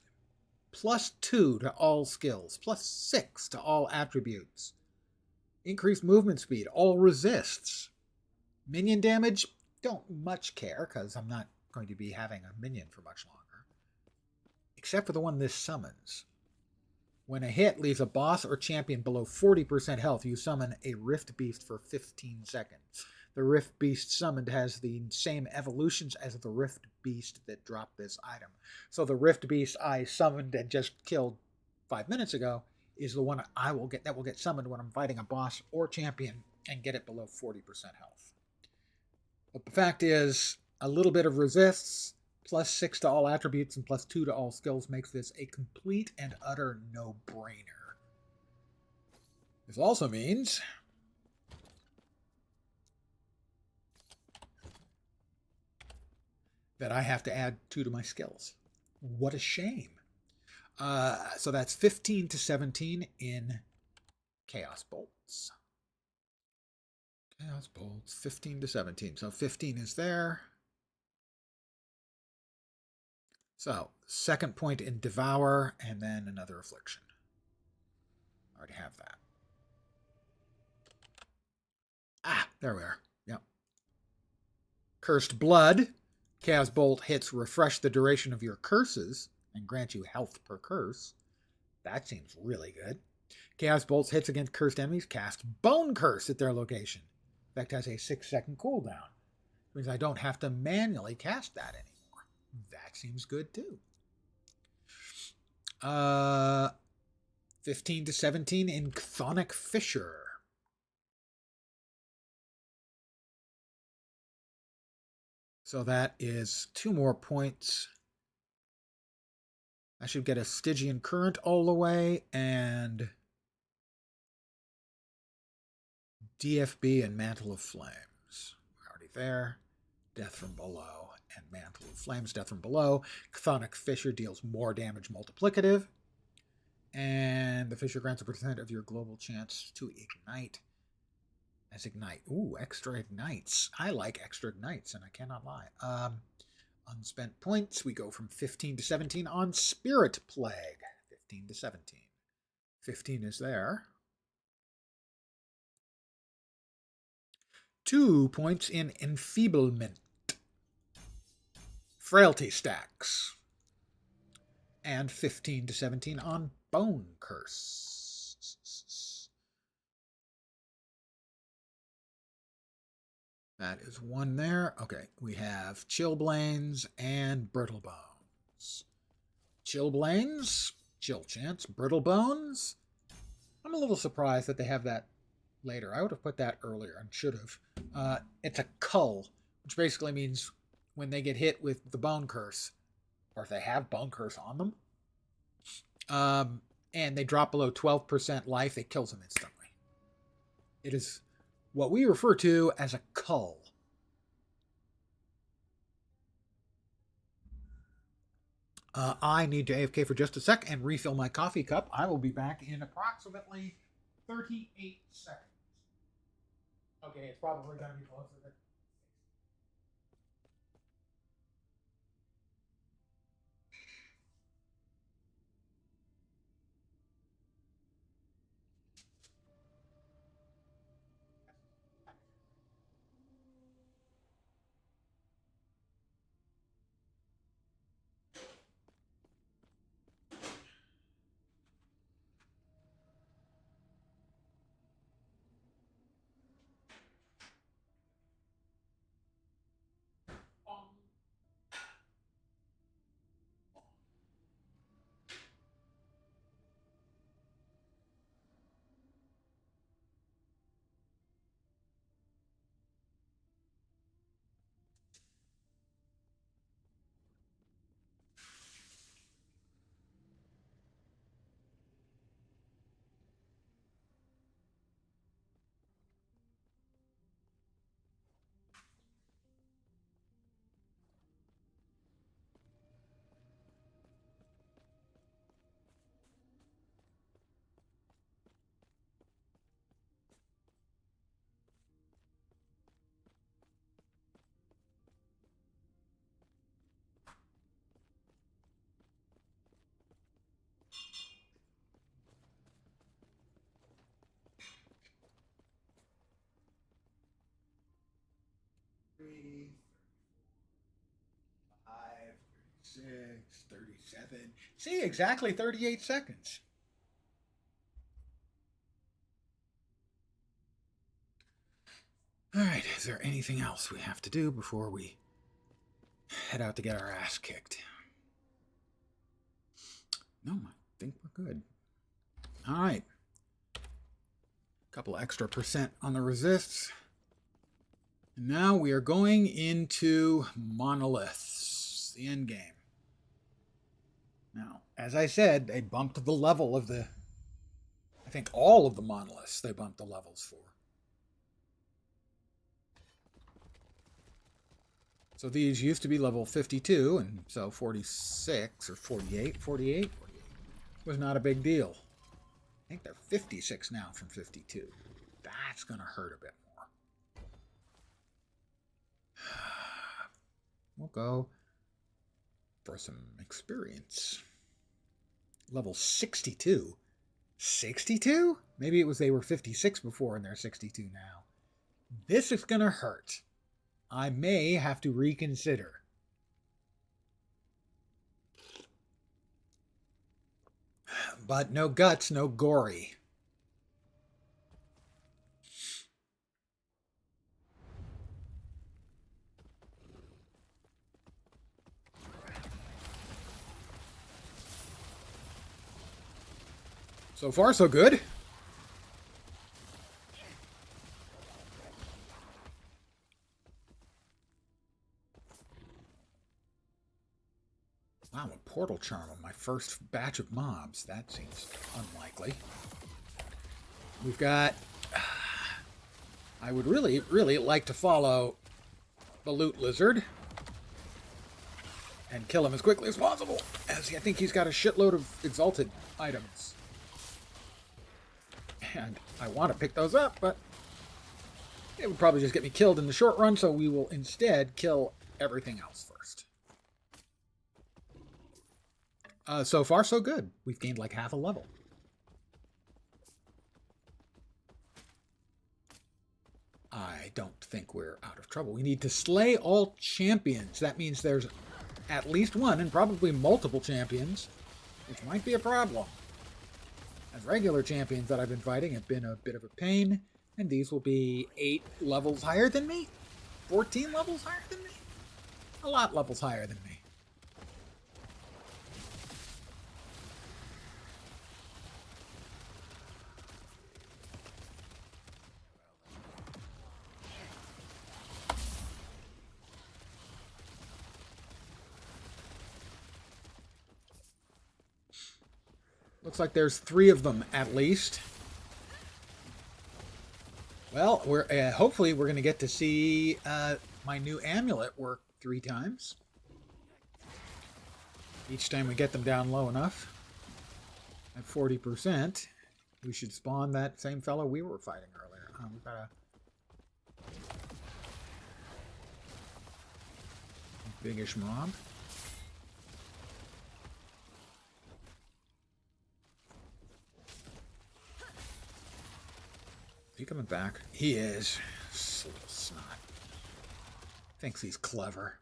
+2 to all skills. +6 to all attributes. Increased movement speed. All resists. Minion damage. Don't much care because I'm not going to be having a minion for much longer. Except for the one this summons. When a hit leaves a boss or champion below 40% health, you summon a Rift Beast for 15 seconds. The Rift Beast summoned has the same evolutions as the Rift Beast that dropped this item. So the Rift Beast I summoned and just killed 5 minutes ago is the one I will get that will get summoned when I'm fighting a boss or champion and get it below 40% health. But the fact is, a little bit of resists, +6 to all attributes and +2 to all skills makes this a complete and utter no-brainer. This also means that I have to add 2 to my skills. What a shame. So that's 15 to 17 in Chaos Bolts. Chaos Bolts, 15 to 17. So 15 is there. So, second point in Devour, and then another Affliction. I already have that. Ah, there we are. Yep. Cursed Blood. Chaos Bolt hits refresh the duration of your curses and grant you health per curse. That seems really good. Chaos Bolt's hits against cursed enemies cast Bone Curse at their location. Effect has a 6-second cooldown. Which means I don't have to manually cast that anymore. That seems good too. 15 to 17 in Chthonic Fissure. So that is 2 more points. I should get a Stygian Current all the way, and DFB and Mantle of Flames. We're already there. Death from Below and Mantle of Flames. Death from Below. Chthonic Fissure deals more damage multiplicative. And the Fissure grants a % of your global chance to ignite as Ignite. Ooh, extra Ignites. I like extra Ignites, and I cannot lie. Unspent points. We go from 15 to 17 on Spirit Plague. 15 to 17. 15 is there. 2 points in Enfeeblement. Frailty stacks. And 15 to 17 on Bone Curse. That is one there. Okay, we have Chillblains and Brittle Bones. Chillblains, Chill Chance. Brittle Bones. I'm a little surprised that they have that later. I would have put that earlier and should have. It's a cull, which basically means when they get hit with the Bone Curse, or if they have Bone Curse on them, and they drop below 12% life, it kills them instantly. It is what we refer to as a cull. I need to AFK for just a sec and refill my coffee cup. I will be back in approximately 38 seconds. Okay, it's probably going to be closer than... Three, 5, 36, 37. See, exactly 38 seconds. All right, is there anything else we have to do before we head out to get our ass kicked? No, I think we're good. All right. A couple extra % on the resists. And now we are going into monoliths, the end game. Now, as I said, they bumped the level of the... I think all of the monoliths they bumped the levels for. So these used to be level 52, and so 46 or 48 was not a big deal. I think they're 56 now from 52. That's going to hurt a bit more. We'll go for some experience. Level 62. 62? Maybe it was they were 56 before and they're 62 now. This is going to hurt. I may have to reconsider. But no guts, no gory. So far, so good. Wow, a portal charm on my first batch of mobs. That seems unlikely. We've got... I would really, really like to follow the loot lizard and kill him as quickly as possible, as I think he's got a shitload of exalted items. And I want to pick those up, but it would probably just get me killed in the short run, so we will instead kill everything else first. So far, so good. We've gained like half a level. I don't think we're out of trouble. We need to slay all champions. That means there's at least one and probably multiple champions, which might be a problem. As regular champions that I've been fighting have been a bit of a pain, and these will be 8 levels higher than me? 14 levels higher than me? A lot levels higher than me. Looks like there's 3 of them at least. Well, hopefully we're going to get to see my new amulet work 3 times. Each time we get them down low enough, at 40%, we should spawn that same fellow we were fighting earlier. We've got a biggish mob. Is he coming back? He is. Little snot. Thinks he's clever.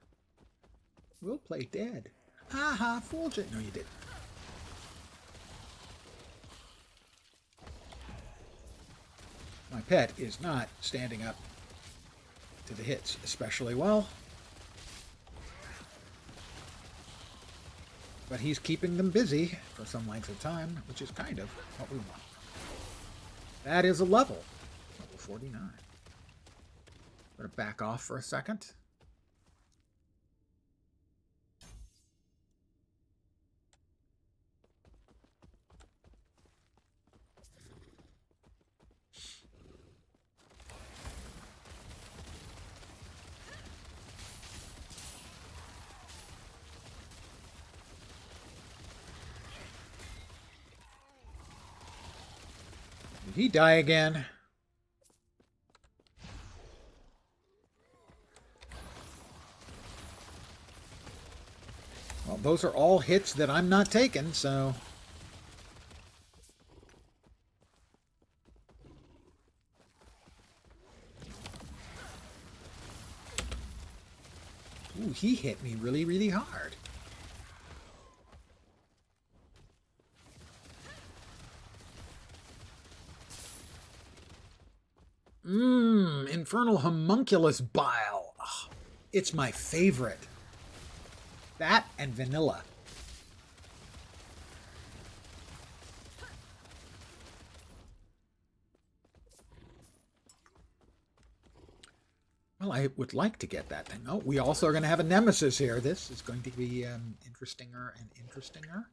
We'll play dead. Haha, fooled you. No, you didn't. My pet is not standing up to the hits especially well. But he's keeping them busy for some length of time, which is kind of what we want. That is a level. Level 49. Better back off for a second. Did he die again? Well, those are all hits that I'm not taking, so... Ooh, he hit me really, really hard. Infernal homunculus bile. Oh, it's my favorite. That and vanilla. Well, I would like to get that thing. Oh, we also are going to have a nemesis here. This is going to be interestinger and interestinger.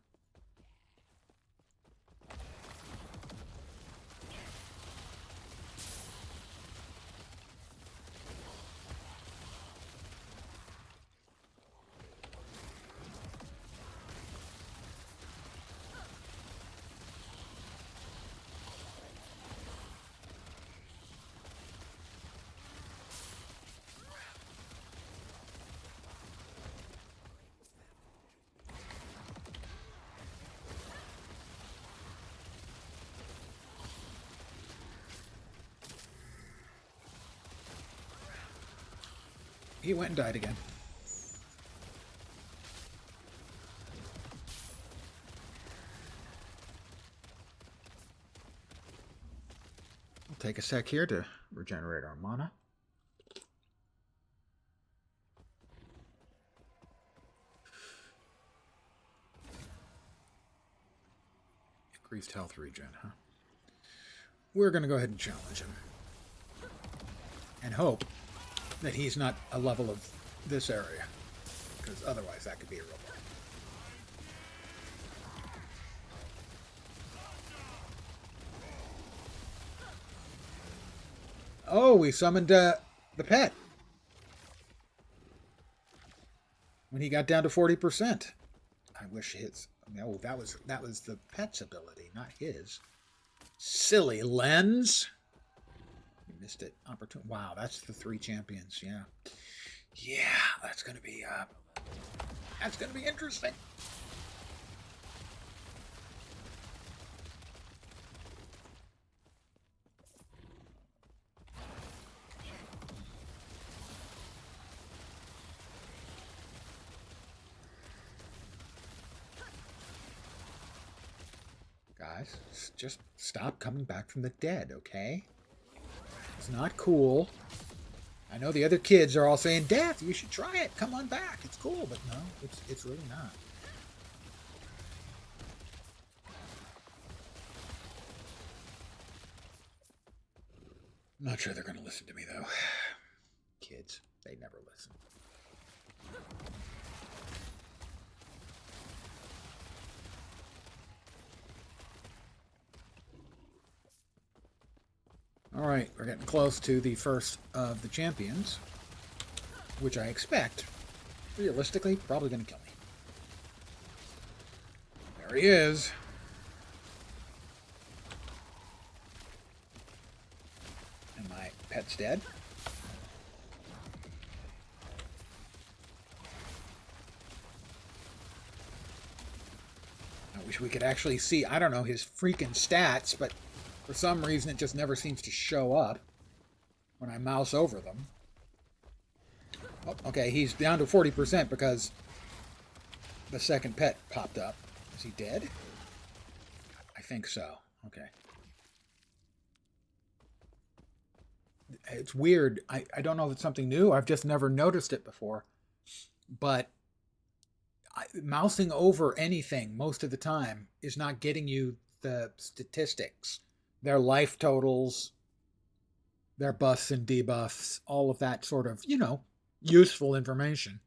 He went and died again. We'll take a sec here to regenerate our mana. Increased health regen, huh? We're going to go ahead and challenge him. And hope that he's not a level of this area, because otherwise that could be a real problem. Oh, we summoned the pet. When he got down to 40%. I wish his... No, that was the pet's ability, not his. Silly lens. You missed it. Opportunity. Wow, that's the 3 champions. Yeah. Yeah, that's gonna be interesting. Guys, just stop coming back from the dead, okay? It's not cool. I know the other kids are all saying, Death, you should try it. Come on back. It's cool, but no, it's really not. I'm not sure they're going to listen to me, though. Kids, they never listen. All right, we're getting close to the first of the champions, which I expect, realistically, probably going to kill me. There he is. And my pet's dead. I wish we could actually see, I don't know, his freaking stats, but for some reason it just never seems to show up when I mouse over them. Oh, okay, he's down to 40% because the second pet popped up. Is he dead? I think so. Okay. It's weird. I don't know if it's something new. I've just never noticed it before. But mousing over anything most of the time is not getting you the statistics. Their life totals, their buffs and debuffs, all of that sort of, useful information.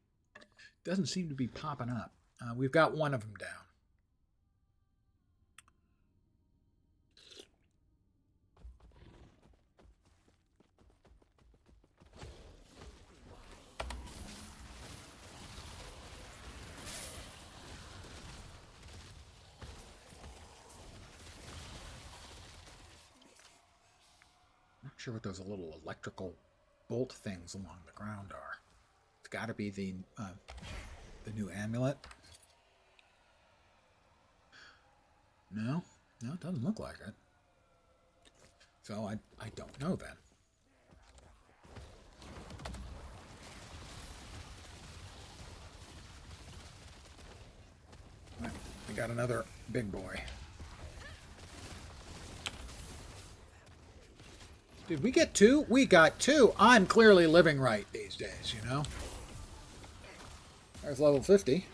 Doesn't seem to be popping up. We've got one of them down. Not sure what those little electrical bolt things along the ground are. It's got to be the new amulet. No, it doesn't look like it. So I don't know then. Right, we got another big boy. Did we get 2? We got 2. I'm clearly living right these days, There's level 50.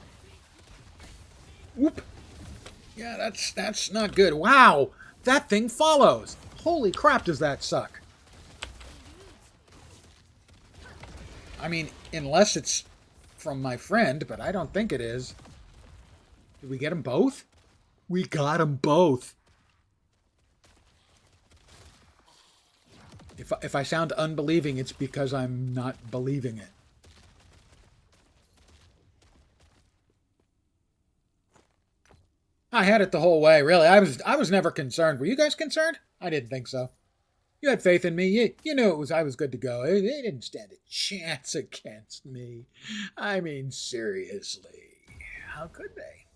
Whoop. Yeah, that's not good. Wow, that thing follows. Holy crap, does that suck. I mean, unless it's from my friend, but I don't think it is. Did we get them both? We got them both. If I sound unbelieving, it's because I'm not believing it. I had it the whole way, really. I was never concerned. Were you guys concerned? I didn't think so. You had faith in me. You knew I was good to go. They didn't stand a chance against me. I mean, seriously. How could they?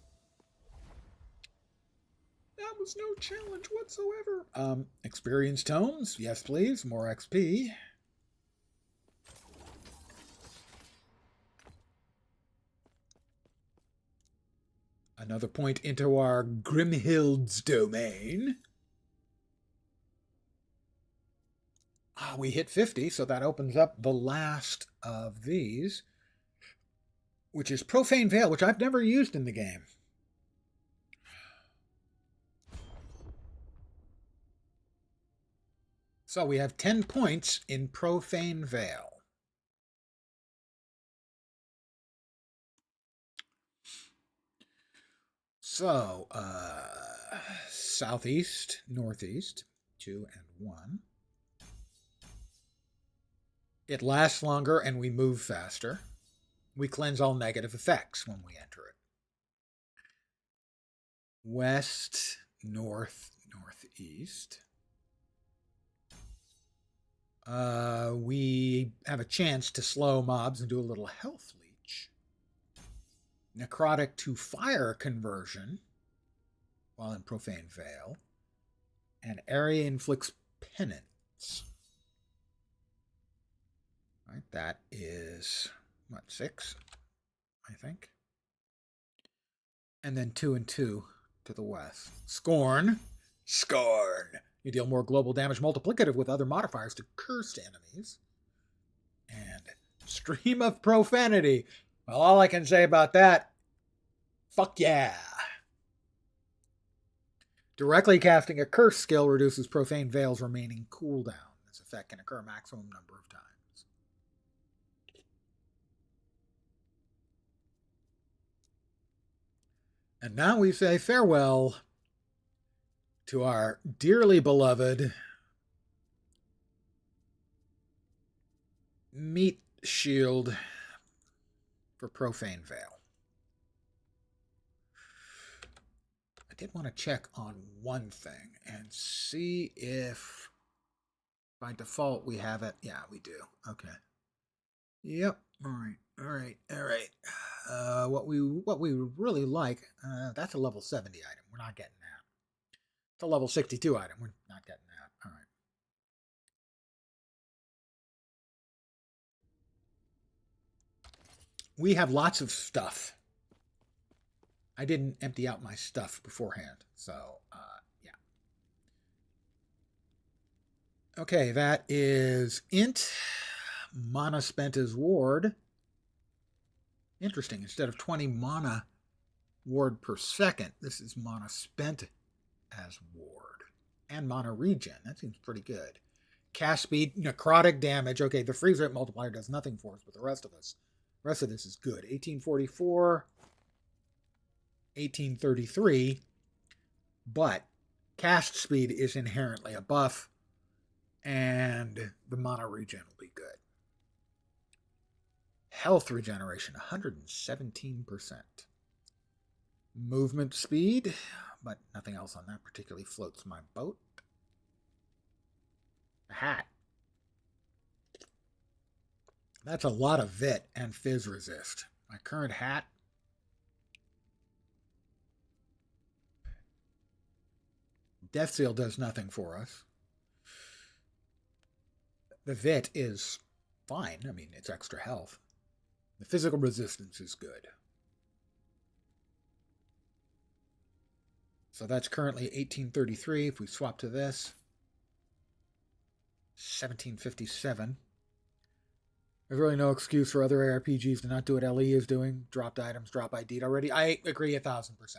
That was no challenge whatsoever. Experience tomes. Yes, please. More XP. Another point into our Grimhild's domain. We hit 50, so that opens up the last of these, which is Profane Veil, which I've never used in the game. So we have 10 points in Profane Veil. So, southeast, northeast, 2 and 1. It lasts longer and we move faster. We cleanse all negative effects when we enter it. West, north, northeast. We have a chance to slow mobs and do a little health leech. Necrotic to fire conversion while in Profane Veil. And area inflicts penance. Right, that is, what, 6, I think. And then 2 and 2 to the west. Scorn. Scorn. You deal more global damage multiplicative with other modifiers to cursed enemies. And Stream of Profanity. Well, all I can say about that, fuck yeah. Directly casting a curse skill reduces Profane Veil's remaining cooldown. This effect can occur a maximum number of times. And now we say farewell to our dearly beloved meat shield for Profane Veil. I did want to check on one thing and see if by default we have it. Yeah, we do. Okay. Yep. All right. What we really like, that's a level 70 item. We're not getting that. It's a level 62 item. We're not getting that. All right. We have lots of stuff. I didn't empty out my stuff beforehand, so yeah. Okay, that is int. Mana spent as ward. Interesting. Instead of 20 mana ward per second, this is mana spent as ward. And mana regen. That seems pretty good. Cast speed, necrotic damage. Okay, the freeze rate multiplier does nothing for us, but the rest of this is good. 1844, 1833, but cast speed is inherently a buff, and the mana regen will be good. Health regeneration, 117%. Movement speed, but nothing else on that particularly floats my boat. A hat. That's a lot of Vit and Fizz resist. My current hat. Death Seal does nothing for us. The Vit is fine. I mean, it's extra health. The physical resistance is good. So that's currently 1833. If we swap to this, 1757. There's really no excuse for other ARPGs to not do what LE is doing. Dropped items, drop ID already. I agree 1,000%.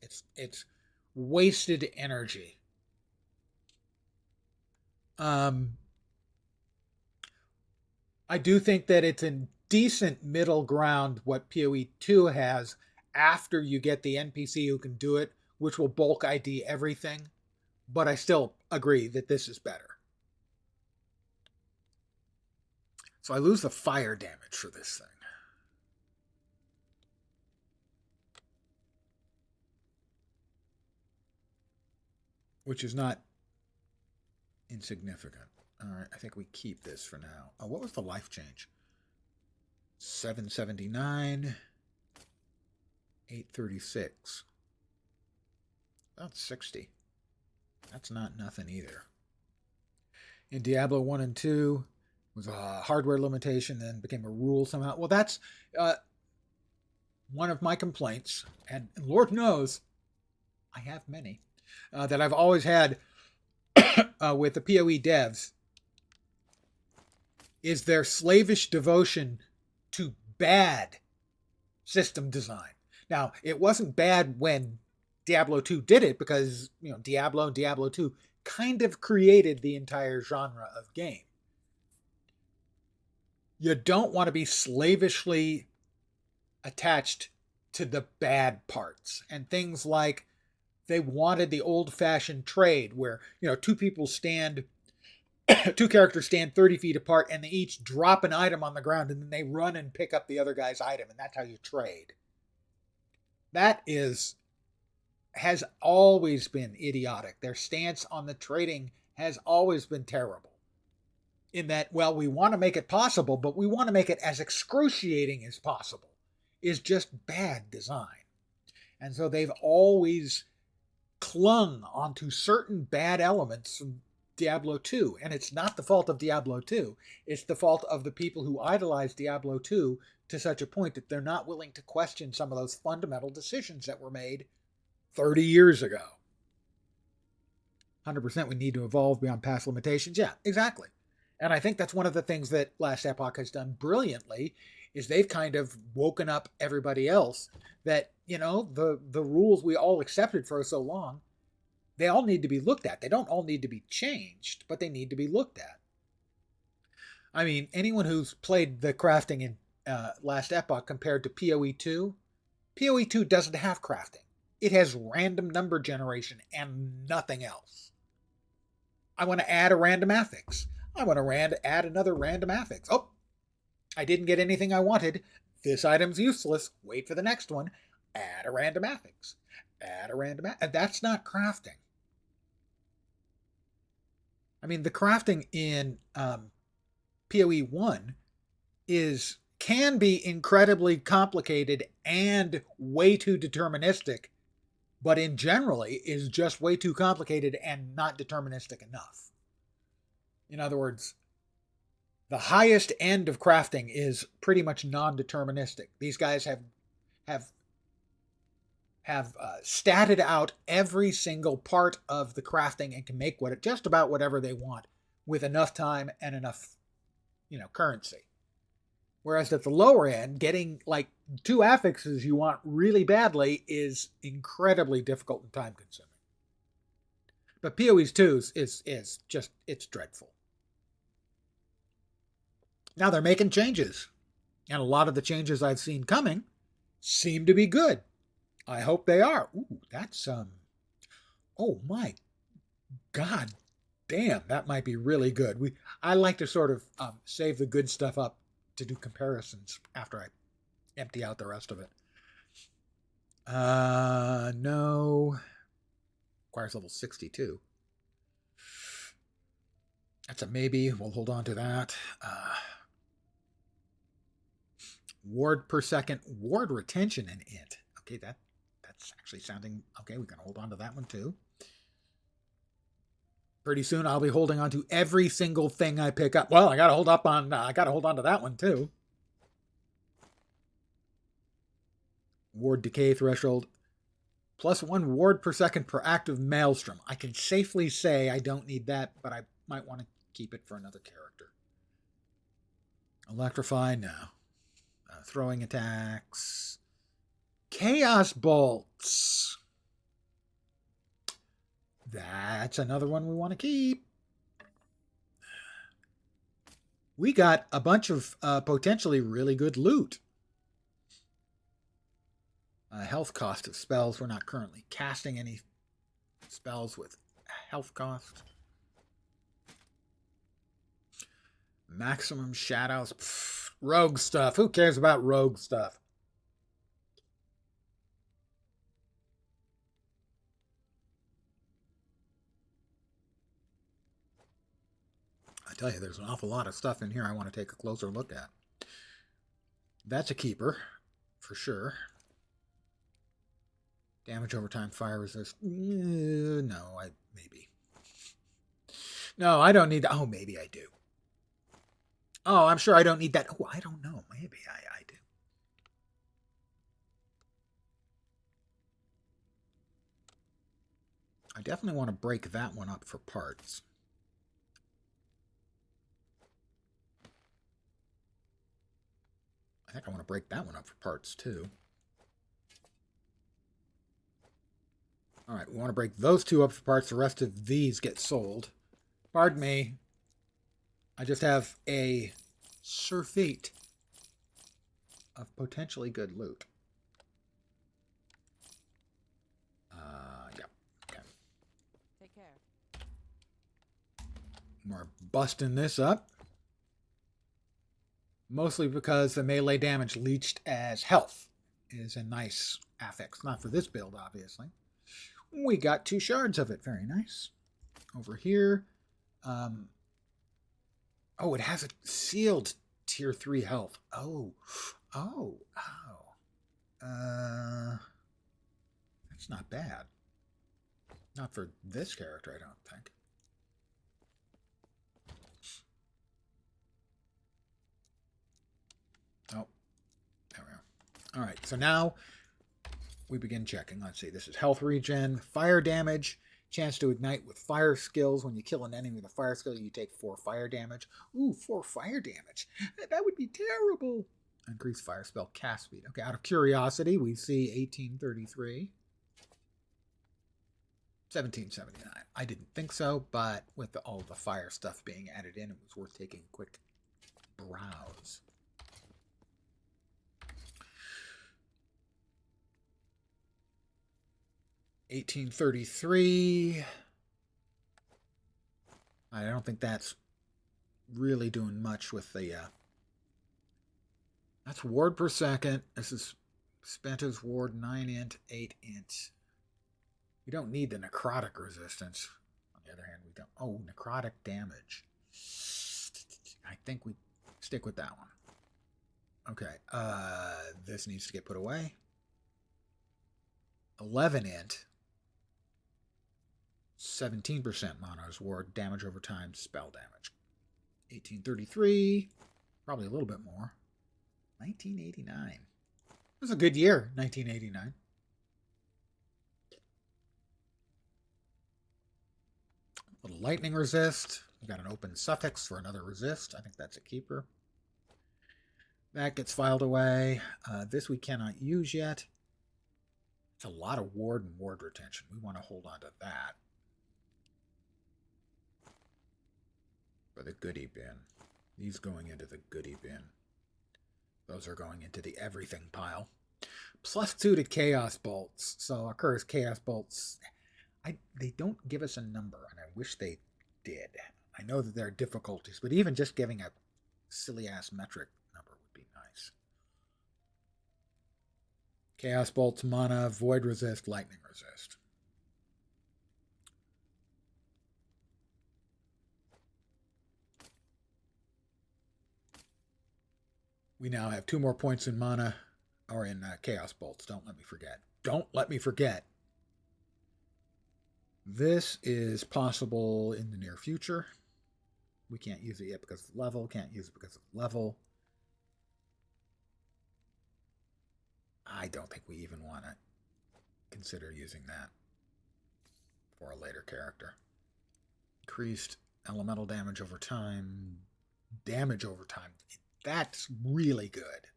It's wasted energy. I do think that it's a decent middle ground what PoE 2 has after you get the NPC who can do it, which will bulk ID everything. But I still agree that this is better. So I lose the fire damage for this thing. Which is not insignificant. All right, I think we keep this for now. Oh, what was the life change? 779, 836. That's 60. That's not nothing either. In Diablo 1 and 2, was a hardware limitation, then became a rule somehow. Well, that's one of my complaints, and Lord knows I have many, that I've always had with the PoE devs, is their slavish devotion to bad system design. Now, it wasn't bad when Diablo 2 did it, because Diablo and Diablo 2 kind of created the entire genre of game. You don't want to be slavishly attached to the bad parts. And things like they wanted the old-fashioned trade where, two people stand two characters stand 30 feet apart and they each drop an item on the ground and then they run and pick up the other guy's item, and that's how you trade. That has always been idiotic. Their stance on the trading has always been terrible. In that, well, we want to make it possible, but we want to make it as excruciating as possible. Is just bad design. And so they've always clung onto certain bad elements from Diablo 2. And it's not the fault of Diablo 2. It's the fault of the people who idolize Diablo 2 to such a point that they're not willing to question some of those fundamental decisions that were made 30 years ago. 100% we need to evolve beyond past limitations. Yeah, exactly. And I think that's one of the things that Last Epoch has done brilliantly, is they've kind of woken up everybody else that, you know, the rules we all accepted for so long, they all need to be looked at. They don't all need to be changed, but they need to be looked at. I mean, anyone who's played the crafting in Last Epoch compared to PoE 2, PoE 2 doesn't have crafting. It has random number generation and nothing else. I want to add a random affix. I want to add another random affix. Oh, I didn't get anything I wanted. This item's useless. Wait for the next one. Add a random affix. Add a random affix. That's not crafting. I mean, the crafting in PoE 1 can be incredibly complicated and way too deterministic, but in generally is just way too complicated and not deterministic enough. In other words, the highest end of crafting is pretty much non-deterministic. These guys have statted out every single part of the crafting and can make just about whatever they want with enough time and enough, currency. Whereas at the lower end, getting like 2 affixes you want really badly is incredibly difficult and time consuming. But PoE 2 is just, it's dreadful. Now they're making changes. And a lot of the changes I've seen coming seem to be good. I hope they are. Ooh, that's, oh my God damn, that might be really good. I like to sort of save the good stuff up to do comparisons after I empty out the rest of it. No. Requires level 62. That's a maybe. We'll hold on to that. Ward per second. Ward retention in int. Okay, that's actually sounding... Okay, we can hold on to that one too. Pretty soon I'll be holding on to every single thing I pick up. Well, I gotta hold on to that one too. Ward decay threshold. +1 ward per second per active maelstrom. I can safely say I don't need that, but I might want to keep it for another character. Electrify, no. Throwing attacks. Chaos bolts. That's another one we want to keep. We got a bunch of potentially really good loot. Health cost of spells. We're not currently casting any spells with health cost. Maximum shadows. Pfft, rogue stuff. Who cares about rogue stuff? I tell you, there's an awful lot of stuff in here I want to take a closer look at. That's a keeper, for sure. Damage over time, fire resist. No, maybe. No, I don't need that. Oh, maybe I do. Oh, I'm sure I don't need that. Oh, I don't know. Maybe I do. I definitely want to break that one up for parts. I think I want to break that one up for parts too. All right, we want to break those 2 up for parts. The rest of these get sold. Pardon me. I just have a surfeit of potentially good loot. Yeah. Okay. Take care. We're busting this up. Mostly because the melee damage leached as health is a nice affix. Not for this build, obviously. We got 2 shards of it. Very nice. Over here. Oh, it has a sealed tier 3 health. Oh. That's not bad. Not for this character, I don't think. Oh, there we go. All right, so now we begin checking. Let's see, this is health regen, fire damage, chance to ignite with fire skills. When you kill an enemy with a fire skill, you take 4 fire damage. Ooh, 4 fire damage. That would be terrible. Increase fire spell cast speed. Okay, out of curiosity, we see 1833. 1779. I didn't think so, but with all the fire stuff being added in, it was worth taking a quick browse. $18.33. I don't think that's really doing much with the. That's ward per second. This is spent as ward 9 int, 8 int. We don't need the necrotic resistance. On the other hand, we don't. Oh, necrotic damage. I think we stick with that one. Okay. This needs to get put away. 11 int. 17% mono's ward damage over time, spell damage. 1833. Probably a little bit more. 1989. It was a good year, 1989. Little lightning resist. We got an open suffix for another resist. I think that's a keeper. That gets filed away. This we cannot use yet. It's a lot of ward and ward retention. We want to hold on to that. For the goodie bin. These going into the goodie bin. Those are going into the everything pile. +2 to Chaos Bolts. So occurs Chaos Bolts. They don't give us a number, and I wish they did. I know that there are difficulties, but even just giving a silly-ass metric number would be nice. Chaos Bolts, mana, void resist, lightning resist. We now have 2 more points in mana, or in Chaos Bolts. Don't let me forget. Don't let me forget. This is possible in the near future. We can't use it yet because of level. Can't use it because of level. I don't think we even want to consider using that for a later character. Increased elemental damage over time. Damage over time. That's really good.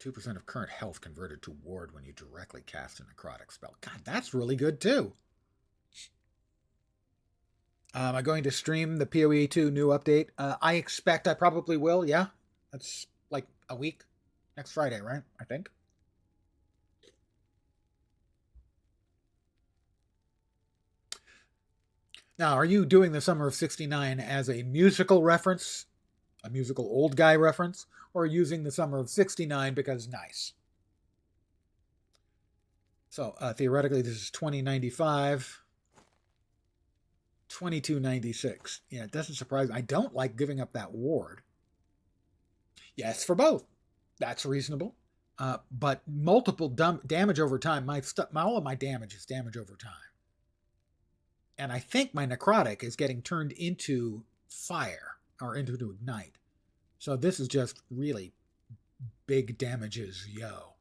2% of current health converted to ward when you directly cast a necrotic spell. God, that's really good too. Am I going to stream the PoE 2 new update? I expect I probably will, yeah. That's like a week. Next Friday, right? I think. Now, are you doing the Summer of 69 as a musical reference? A musical old guy reference? Or using the Summer of 69 because nice? So, theoretically, this is 2095. 2296. Yeah, it doesn't surprise me. I don't like giving up that ward. Yes, for both. That's reasonable. But multiple damage over time. All of my damage is damage over time. And I think my necrotic is getting turned into fire or into ignite. So this is just really big damages, yo.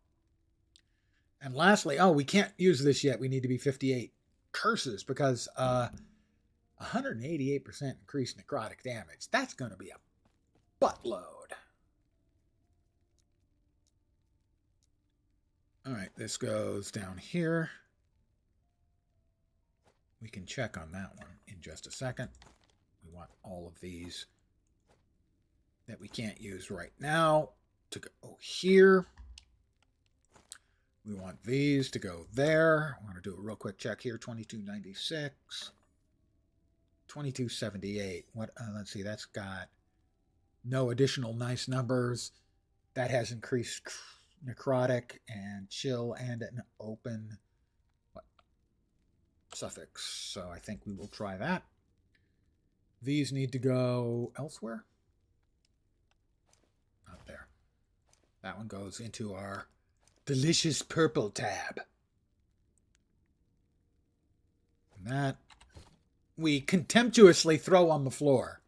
And lastly, we can't use this yet. We need to be 58 curses because 188% increased necrotic damage. That's going to be a buttload. All right, this goes down here. We can check on that one in just a second. We want all of these that we can't use right now to go here. We want these to go there. I want to do a real quick check here. 2296. 2278. What? Let's see. That's got no additional nice numbers. That has increased necrotic and chill and an open suffix. So I think we will try that. These need to go elsewhere. Not there. That one goes into our delicious purple tab. And that we contemptuously throw on the floor.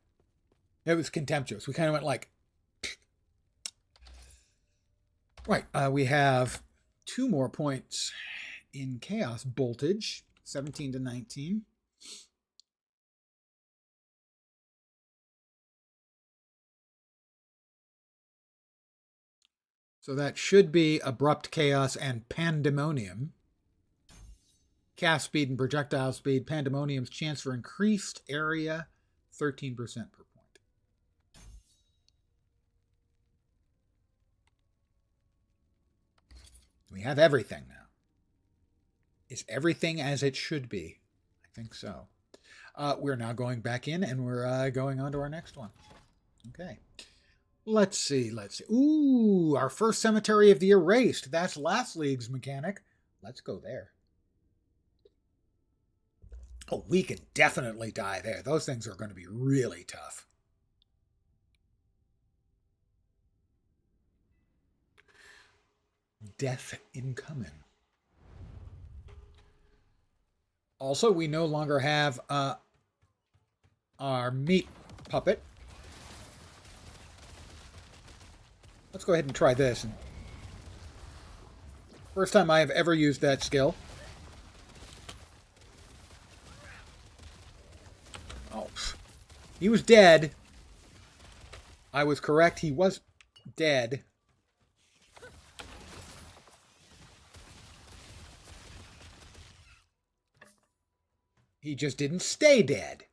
It was contemptuous. We kind of went like... Right. We have 2 more points in Chaos Voltage. 17 to 19. So that should be Abrupt Chaos and Pandemonium. Cast speed and projectile speed. Pandemonium's chance for increased area, 13% per point. We have everything now. Is everything as it should be? I think so. We're now going back in and we're going on to our next one. Okay. Let's see. Ooh, our first Cemetery of the Erased. That's last league's mechanic. Let's go there. Oh, we can definitely die there. Those things are going to be really tough. Death incoming. Also, we no longer have our meat puppet. Let's go ahead and try this. First time I have ever used that skill. Oh, he was dead. I was correct. He was dead. He just didn't stay dead.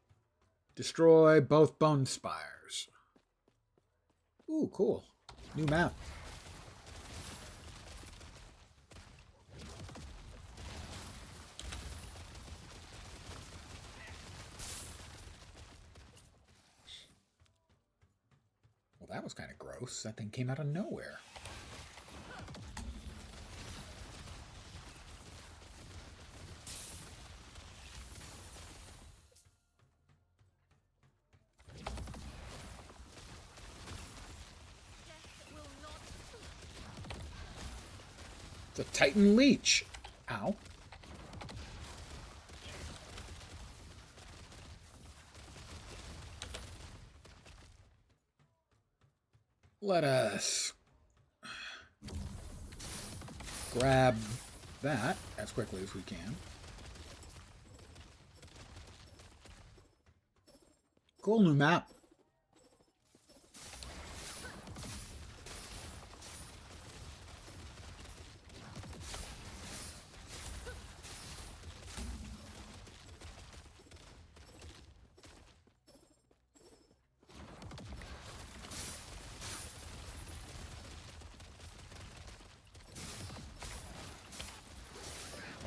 Destroy both bone spires. Ooh, cool. New map. Well, that was kind of gross. That thing came out of nowhere. The Titan Leech. Ow. Let us grab that as quickly as we can. Cool new map.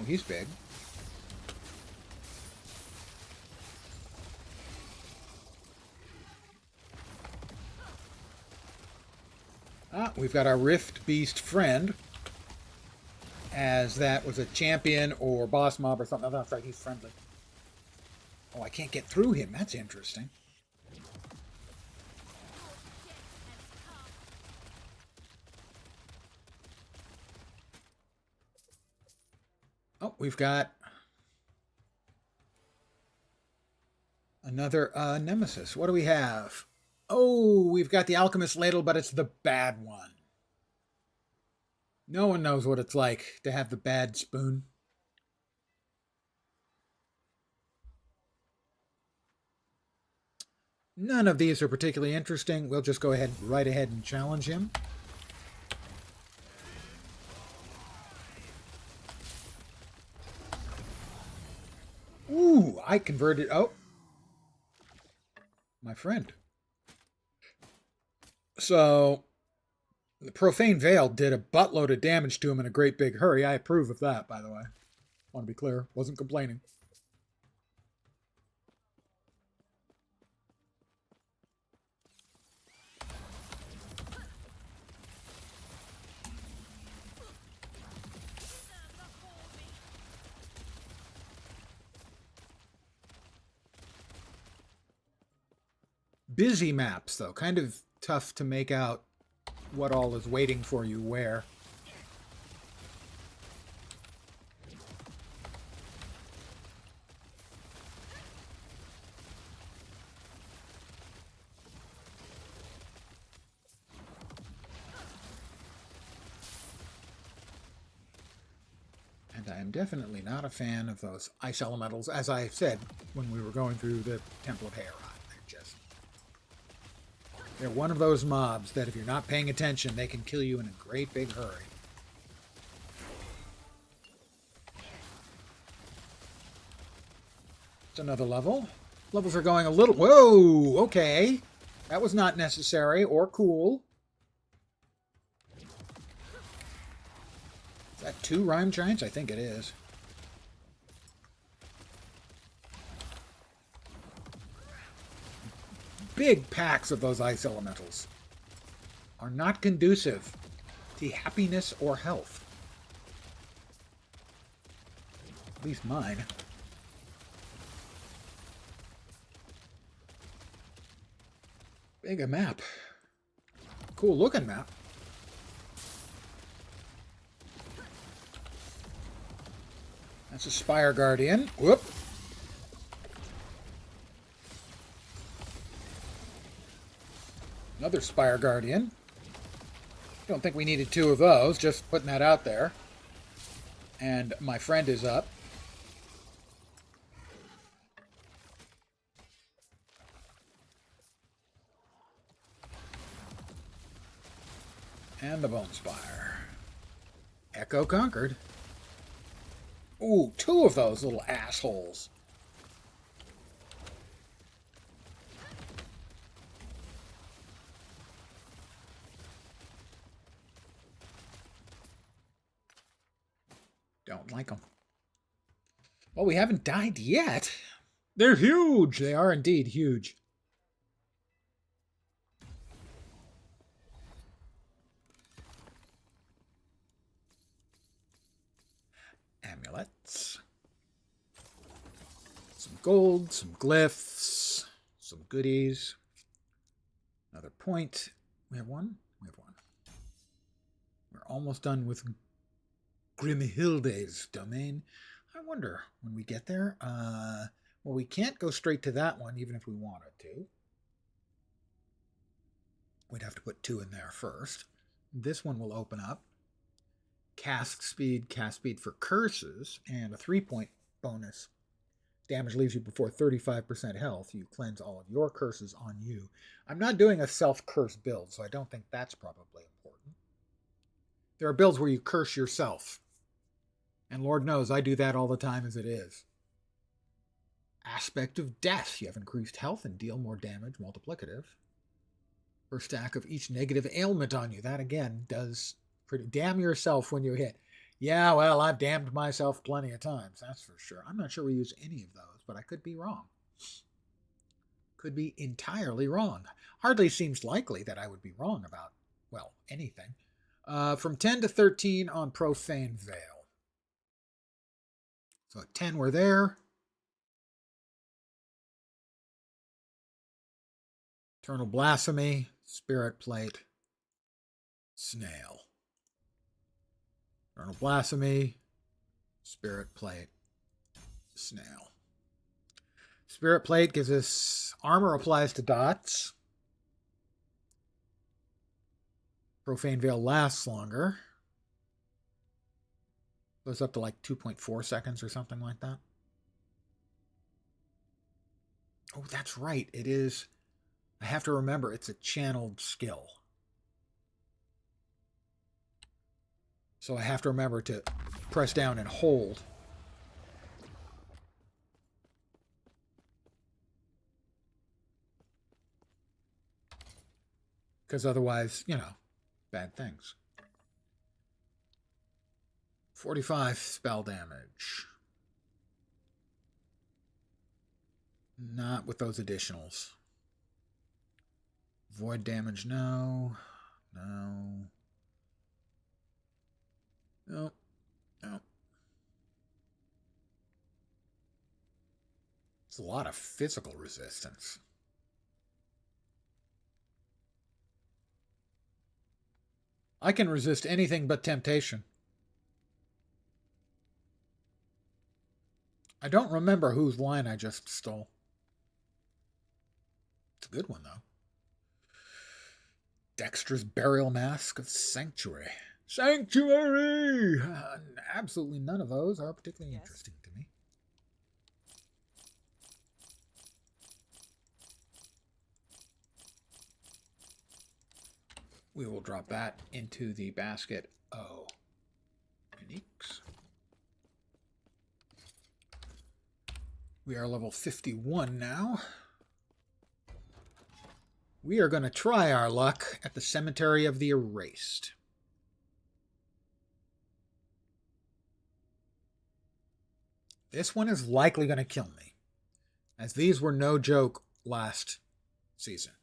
Oh, he's big. Ah, we've got our Rift Beast friend. As that was a champion or boss mob or something. Oh, that's right, he's friendly. Oh, I can't get through him. That's interesting. Oh, we've got another nemesis. What do we have? Oh, we've got the Alchemist Ladle, but it's the bad one. No one knows what it's like to have the bad spoon. None of these are particularly interesting. We'll just go ahead, right ahead and challenge him. Ooh, I converted. Oh, my friend. So The Profane Veil did a buttload of damage to him in a great big hurry. I approve of that, by the way. Want to be clear. Wasn't complaining. Busy maps, though. Kind of tough to make out what all is waiting for you where. And I am definitely not a fan of those ice elementals, as I said when we were going through the Temple of Heron. They're one of those mobs that if you're not paying attention, they can kill you in a great big hurry. It's another level. Levels are going a little... Whoa! Okay. That was not necessary or cool. Is that 2 Rime Giants? I think it is. Big packs of those ice elementals are not conducive to happiness or health. At least mine. Big a map. Cool looking map. That's a Spire Guardian. Whoop. Another Spire Guardian. Don't think we needed 2 of those, just putting that out there. And my friend is up. And the Bone Spire. Echo conquered. Ooh, 2 of those little assholes. Don't like them. Well, we haven't died yet. They're huge. They are indeed huge. Amulets. Some gold, some glyphs, some goodies. Another point. We have one? We have one. We're almost done with Grimhilde's domain. I wonder when we get there. Well, we can't go straight to that one, even if we wanted to. We'd have to put 2 in there first. This one will open up. Cast speed for curses, and a 3-point bonus. Damage leaves you before 35% health. You cleanse all of your curses on you. I'm not doing a self-curse build, so I don't think that's probably important. There are builds where you curse yourself. And Lord knows, I do that all the time as it is. Aspect of Death. You have increased health and deal more damage, multiplicative. Per stack of each negative ailment on you. That, again, does pretty... Damn yourself when you hit. Yeah, well, I've damned myself plenty of times, that's for sure. I'm not sure we use any of those, but I could be wrong. Could be entirely wrong. Hardly seems likely that I would be wrong about, well, anything. From 10 to 13 on Profane Veil. So at 10 we're there. Eternal Blasphemy, Spirit Plate, Snail. Eternal Blasphemy, Spirit Plate, Snail. Spirit Plate gives us armor applies to dots. Profane Veil lasts longer. Goes up to like 2.4 seconds or something like that. Oh, that's right. It is. I have to remember it's a channeled skill. So I have to remember to press down and hold. Because otherwise, you know, bad things. 45 spell damage. Not with those additionals. Void damage, no. No. No. No. It's a lot of physical resistance. I can resist anything but temptation. I don't remember whose line I just stole. It's a good one, though. Dexter's Burial Mask of Sanctuary. Sanctuary! Absolutely none of those are particularly interesting to me. We will drop that into the basket. Oh. Uniques. We are level 51 now. We are going to try our luck at the Cemetery of the Erased. This one is likely going to kill me, as these were no joke last season.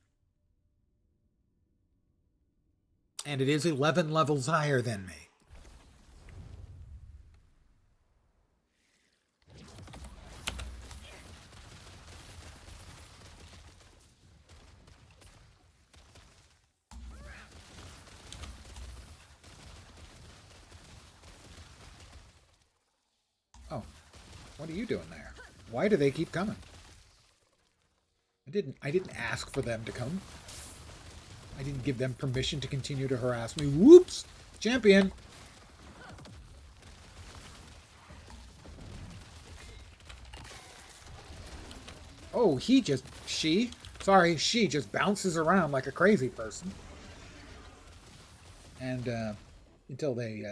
And it is 11 levels higher than me. Oh, what are you doing there? Why do they keep coming? I didn't ask for them to come. I didn't give them permission to continue to harass me. Whoops! Champion! Oh, she just bounces around like a crazy person. And until they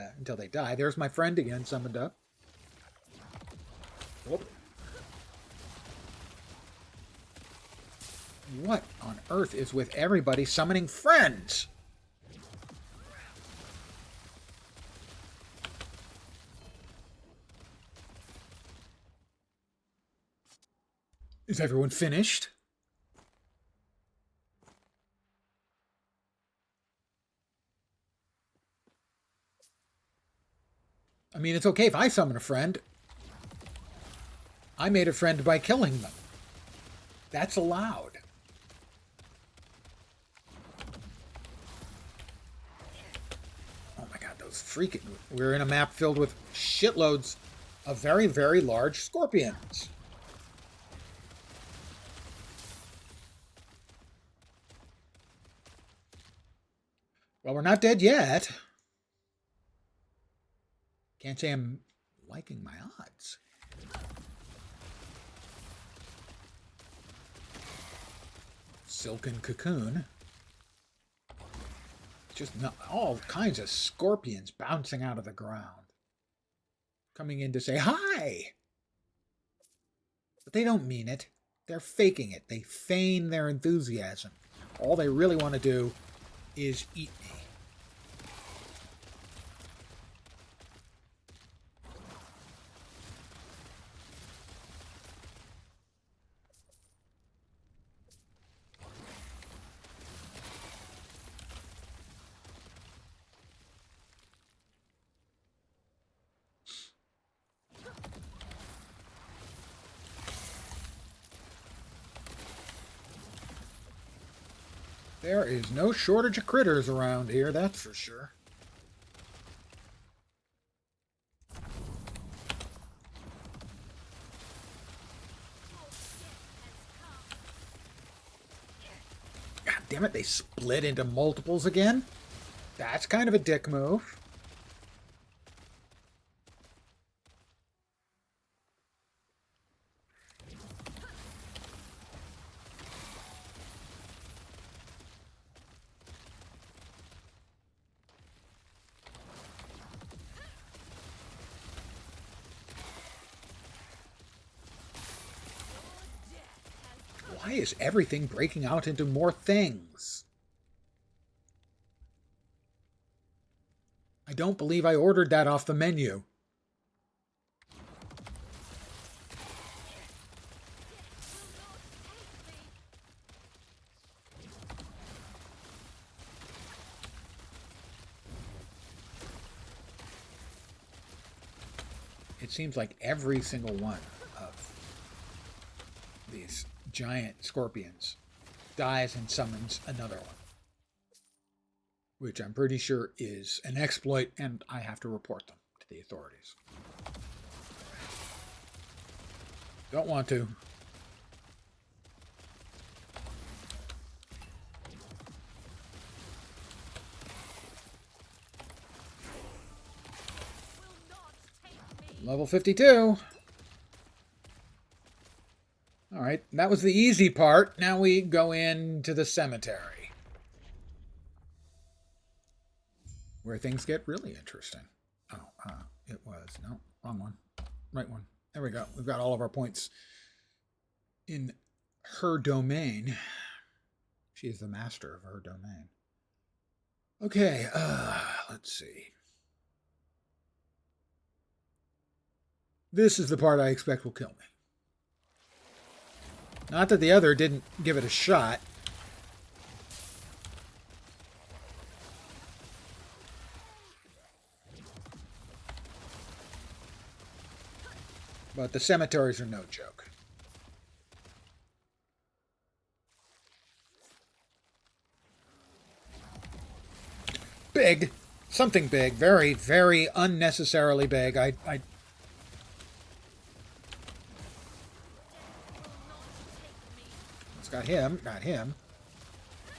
die. There's my friend again, summoned up. Whoop. What on earth is with everybody summoning friends? Is everyone finished? I mean, it's okay if I summon a friend. I made a friend by killing them. That's allowed. Freaking, we're in a map filled with shitloads of very, very large scorpions. Well, we're not dead yet. Can't say I'm liking my odds. Silken Cocoon. Just all kinds of scorpions bouncing out of the ground. Coming in to say hi. But they don't mean it. They're faking it. They feign their enthusiasm. All they really want to do is eat me. There is no shortage of critters around here, that's for sure. God damn it, they split into multiples again? That's kind of a dick move. Why is everything breaking out into more things? I don't believe I ordered that off the menu. It seems like every single one of these giant scorpions dies and summons another one, which I'm pretty sure is an exploit, and I have to report them to the authorities. Don't want to. Level 52. All right, that was the easy part. Now we go into the cemetery, where things get really interesting. Oh, it was, no, wrong one. Right one. There we go. We've got all of our points in her domain. She is the master of her domain. Okay, let's see. This is the part I expect will kill me. Not that the other didn't give it a shot. But the cemeteries are no joke. Big. Something big. Very, very unnecessarily big. Got him. Got him.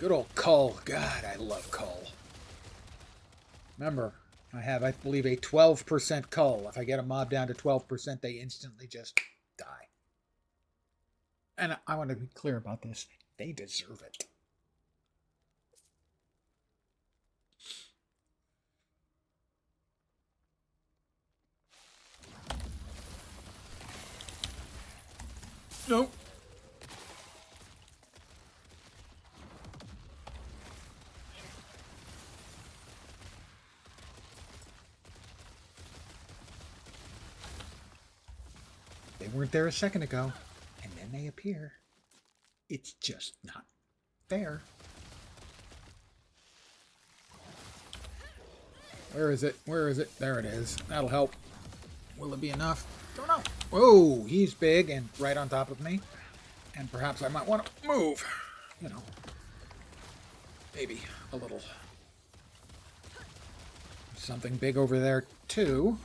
Good old Cull. God, I love Cull. Remember, I have, I believe, a 12% Cull. If I get a mob down to 12%, they instantly just die. And I want to be clear about this. They deserve it. Nope. They weren't there a second ago, and then they appear. It's just not fair. Where is it? Where is it? There it is. That'll help. Will it be enough? Don't know. Whoa, he's big and right on top of me. And perhaps I might want to move. You know, maybe a little. Something big over there, too.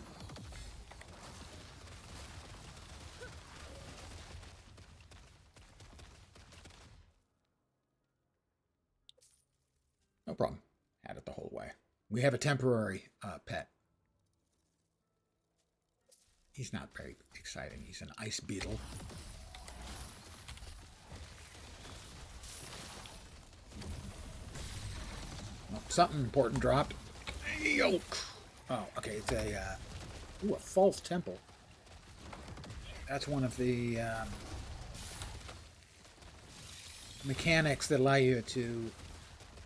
No problem. Had it the whole way. We have a temporary pet. He's not very exciting. He's an ice beetle. Oh, something important dropped. Yoke. Oh, okay. It's a false temple. That's one of the mechanics that allow you to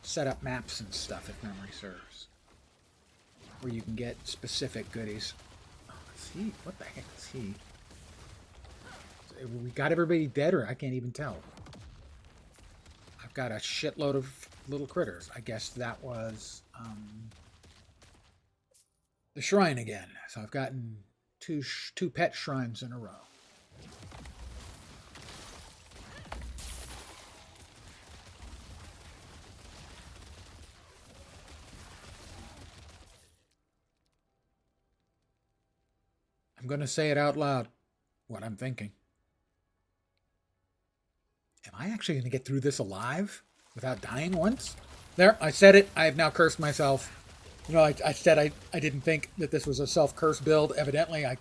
set up maps and stuff, if memory serves, where you can get specific goodies. Oh, is he? What the heck is he? We got everybody dead, or I can't even tell. I've got a shitload of little critters. I guess that was the shrine again. So I've gotten two pet shrines in a row. I'm going to say it out loud, what I'm thinking. Am I actually going to get through this alive without dying once? There, I said it. I have now cursed myself. You know, I said I didn't think that this was a self-curse build. Evidently, I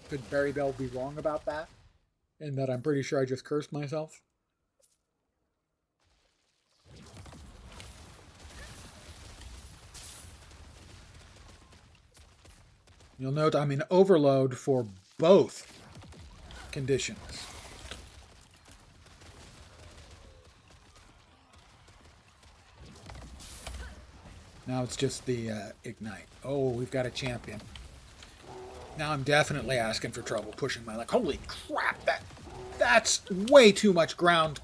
could very well be wrong about that, and that I'm pretty sure I just cursed myself. You'll note I'm in overload for both conditions. Now it's just the ignite. Oh, we've got a champion. Now I'm definitely asking for trouble pushing my luck. Holy crap, that's way too much ground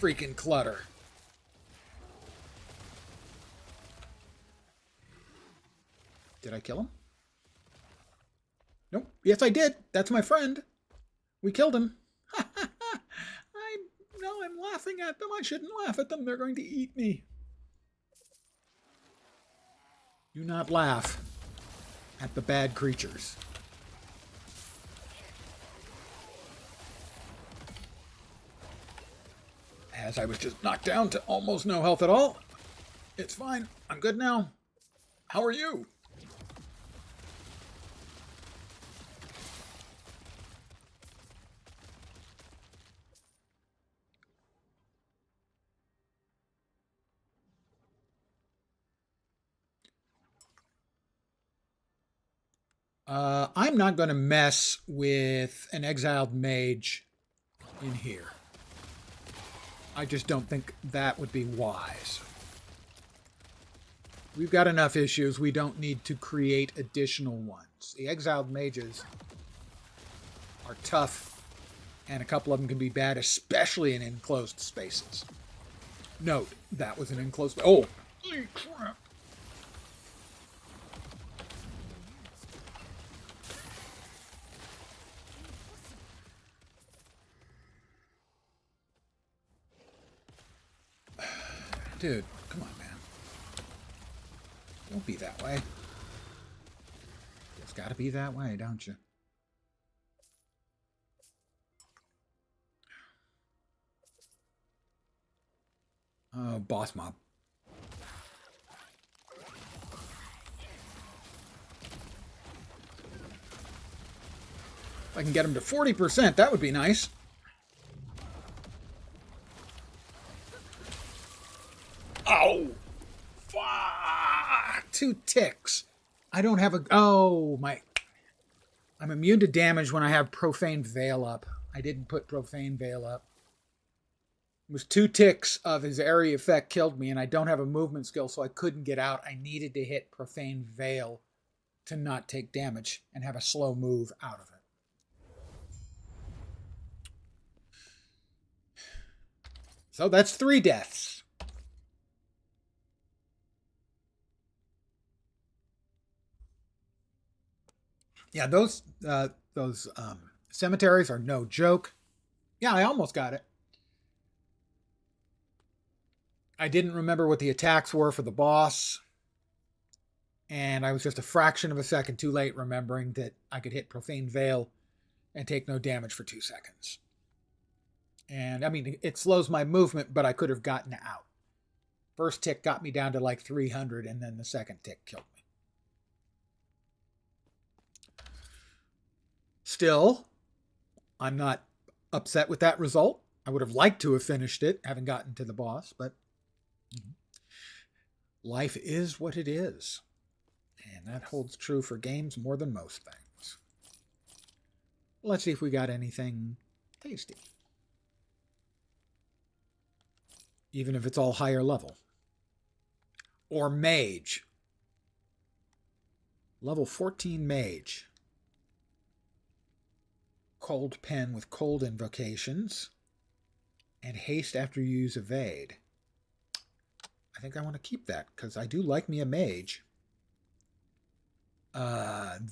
freaking clutter. Did I kill him? Nope. Yes, I did. That's my friend. We killed him. I'm laughing at them. I shouldn't laugh at them. They're going to eat me. Do not laugh at the bad creatures. As I was just knocked down to almost no health at all. It's fine. I'm good now. How are you? I'm not going to mess with an exiled mage in here. I just don't think that would be wise. We've got enough issues. We don't need to create additional ones. The exiled mages are tough, and a couple of them can be bad, especially in enclosed spaces. Note, that was an enclosed... Oh! Crap! Dude, come on, man. Don't be that way. It's got to be that way, don't you? Oh, boss mob. If I can get him to 40%, that would be nice. Oh! Fuck! 2 ticks. I don't have a... Oh, my... I'm immune to damage when I have Profane Veil up. I didn't put Profane Veil up. It was 2 ticks of his area effect killed me, and I don't have a movement skill, so I couldn't get out. I needed to hit Profane Veil to not take damage and have a slow move out of it. So that's 3 deaths. Yeah, those cemeteries are no joke. Yeah, I almost got it. I didn't remember what the attacks were for the boss. And I was just a fraction of a second too late remembering that I could hit Profane Veil and take no damage for 2 seconds. And, I mean, it slows my movement, but I could have gotten out. First tick got me down to like 300, and then the second tick killed me. Still, I'm not upset with that result. I would have liked to have finished it, having gotten to the boss, but life is what it is. And that holds true for games more than most things. Let's see if we got anything tasty. Even if it's all higher level. Or mage. Level 14 mage. Cold pen with cold invocations. And haste after you use evade. I think I want to keep that, because I do like me a mage.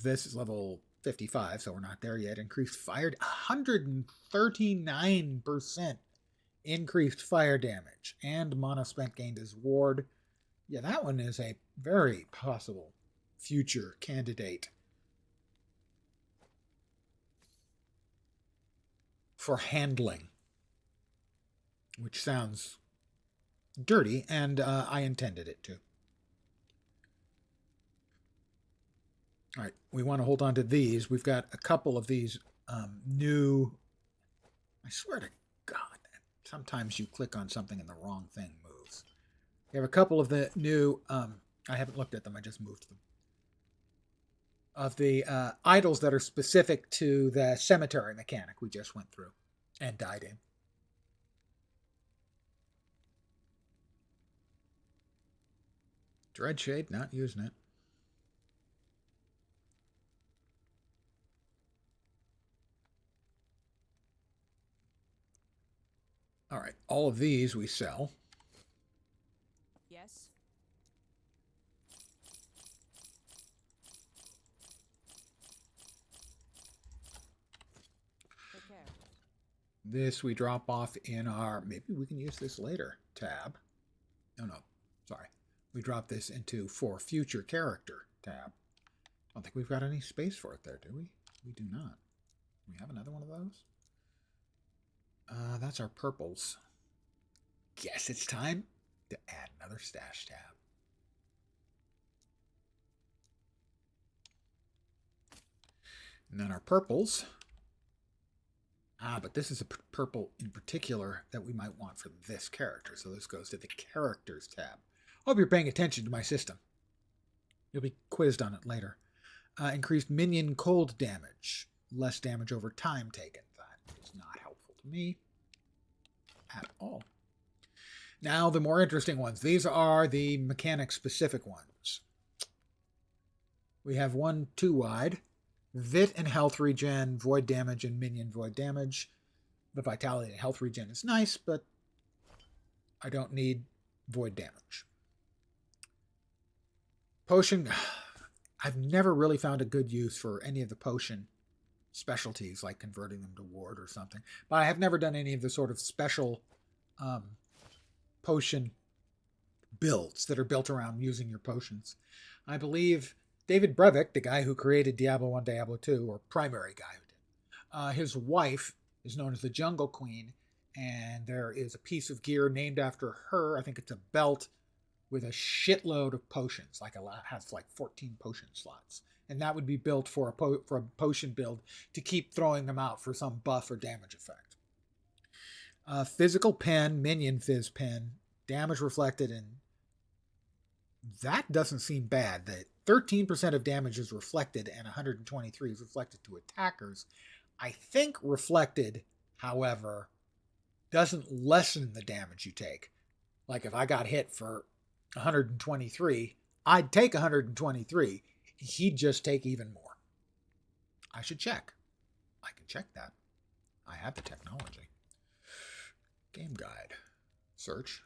This is level 55, so we're not there yet. Increased fire... 139% increased fire damage. And mana spent gained as ward. Yeah, that one is a very possible future candidate for handling. Which sounds dirty, and I intended it to. All right, we want to hold on to these. We've got a couple of these new... I swear to God, sometimes you click on something and the wrong thing moves. We have a couple of the new... I haven't looked at them, I just moved them. Of the idols that are specific to the cemetery mechanic we just went through and died in. Dreadshade, not using it. All right, all of these we sell. Yes. Take care. This we drop off in our, maybe we can use this later, tab. No, sorry. We drop this into for future character tab. I don't think we've got any space for it there, do we? We do not. We have another one of those? That's our purples. Guess it's time to add another stash tab. And then our purples. But this is a purple in particular that we might want for this character. So this goes to the characters tab. Hope you're paying attention to my system. You'll be quizzed on it later. Increased minion cold damage. Less damage over time taken. That is not helpful to me at all. Now the more interesting ones. These are the mechanic-specific ones. We have 1 2 wide. Vit and health regen, void damage, and minion void damage. The vitality and health regen is nice, but I don't need void damage. Potion. I've never really found a good use for any of the potion specialties, like converting them to ward or something. But I have never done any of the sort of special potion builds that are built around using your potions. I believe David Brevik, the guy who created Diablo 1, Diablo 2, or primary guy who did, his wife is known as the Jungle Queen, and there is a piece of gear named after her. I think it's a belt with a shitload of potions, has like 14 potion slots. And that would be built for a potion build to keep throwing them out for some buff or damage effect. Physical pen, minion fizz pen, damage reflected, and that doesn't seem bad. That 13% of damage is reflected and 123 is reflected to attackers. I think reflected, however, doesn't lessen the damage you take. Like if I got hit for 123, I'd take 123. He'd just take even more. I should check. I can check that. I have the technology. Game guide. Search.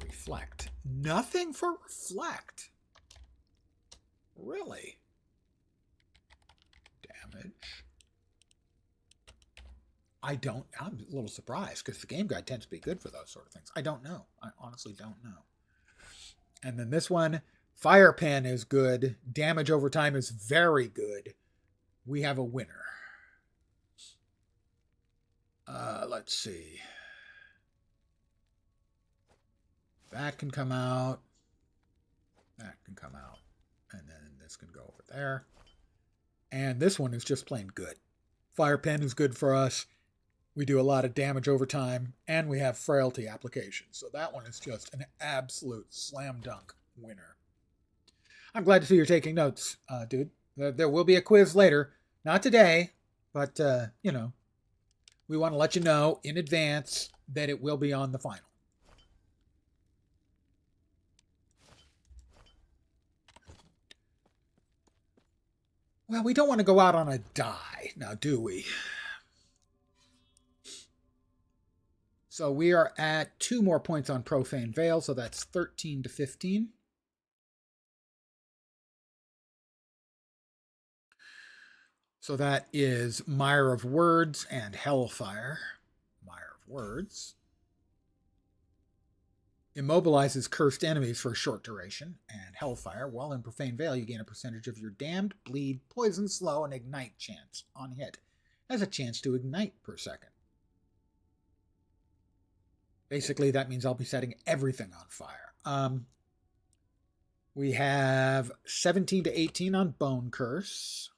Reflect. Nothing for reflect. Really? Damage. I'm a little surprised because the game guide tends to be good for those sort of things. I don't know. I honestly don't know. And then this one, Fire Pen is good. Damage over time is very good. We have a winner. Let's see. That can come out. That can come out. And then this can go over there. And this one is just plain good. Fire Pen is good for us. We do a lot of damage over time. And we have frailty application. So that one is just an absolute slam dunk winner. I'm glad to see you're taking notes, dude. There will be a quiz later. Not today, but, we want to let you know in advance that it will be on the final. Well, we don't want to go out on a die, now do we? So we are at 2 more points on Profane Veil, so that's 13 to 15. So that is Mire of Words and Hellfire. Mire of Words immobilizes cursed enemies for a short duration, and Hellfire, while in Profane Veil, you gain a percentage of your damned, bleed, poison, slow, and ignite chance on hit. Has a chance to ignite per second. Basically, that means I'll be setting everything on fire. We have 17 to 18 on Bone Curse.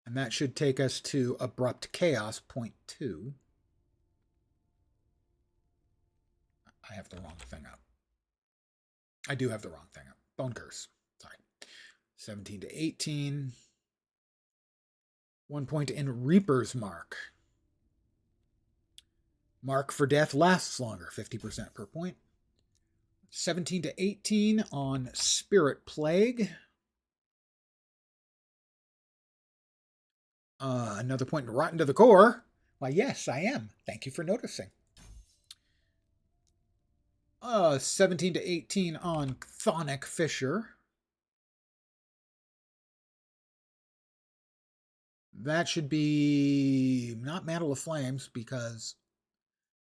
And that should take us to Abrupt Chaos, 0.2. I have the wrong thing up. I do have the wrong thing up. Bone Curse. Sorry. 17 to 18. 1 point in Reaper's Mark. Mark for Death lasts longer, 50% per point. 17 to 18 on Spirit Plague. Another point rotten to the core. Why, yes, I am. Thank you for noticing. 17 to 18 on Chthonic Fissure. That should be not Mantle of Flames, because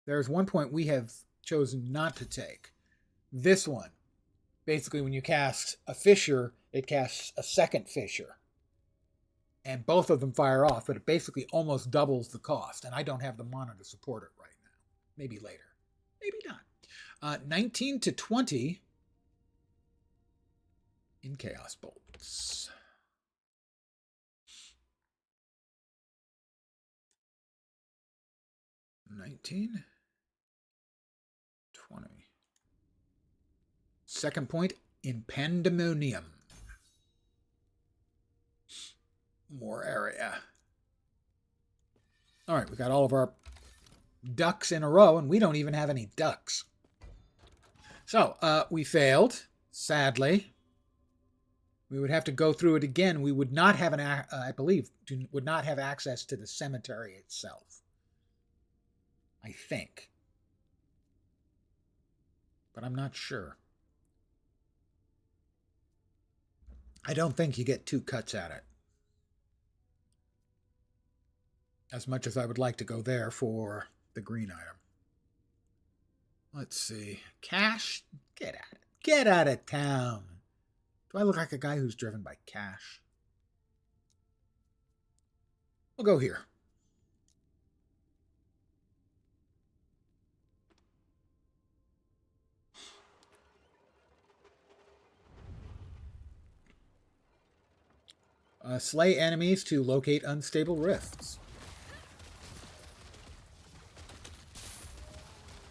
there's one point we have chosen not to take. This one. Basically, when you cast a fissure, it casts a second fissure. And both of them fire off, but it basically almost doubles the cost. And I don't have the mana to support it right now. Maybe later. Maybe not. 19 to 20 in Chaos Bolts. $19, $20. Second point in Pandemonium. More area. All right, we got all of our ducks in a row, and we don't even have any ducks. So, we failed, sadly. We would have to go through it again. We would not have I believe, would not have access to the cemetery itself. I think. But I'm not sure. I don't think you get two cuts at it. As much as I would like to go there for the green item. Let's see. Cash? Get at it. Get out of town. Do I look like a guy who's driven by cash? We'll go here. Slay enemies to locate unstable rifts.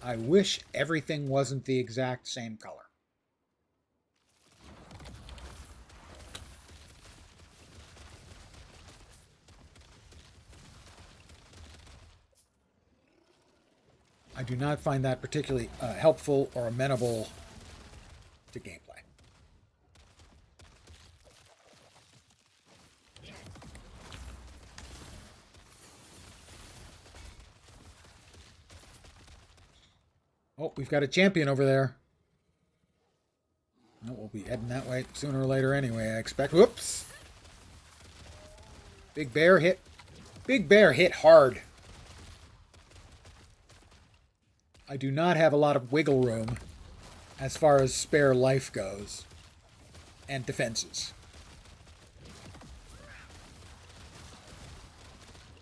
I wish everything wasn't the exact same color. I do not find that particularly helpful or amenable to gameplay. Oh, we've got a champion over there. Oh, we'll be heading that way sooner or later anyway, I expect. Whoops. Big Bear hit. Big Bear hit hard. I do not have a lot of wiggle room as far as spare life goes. And defenses.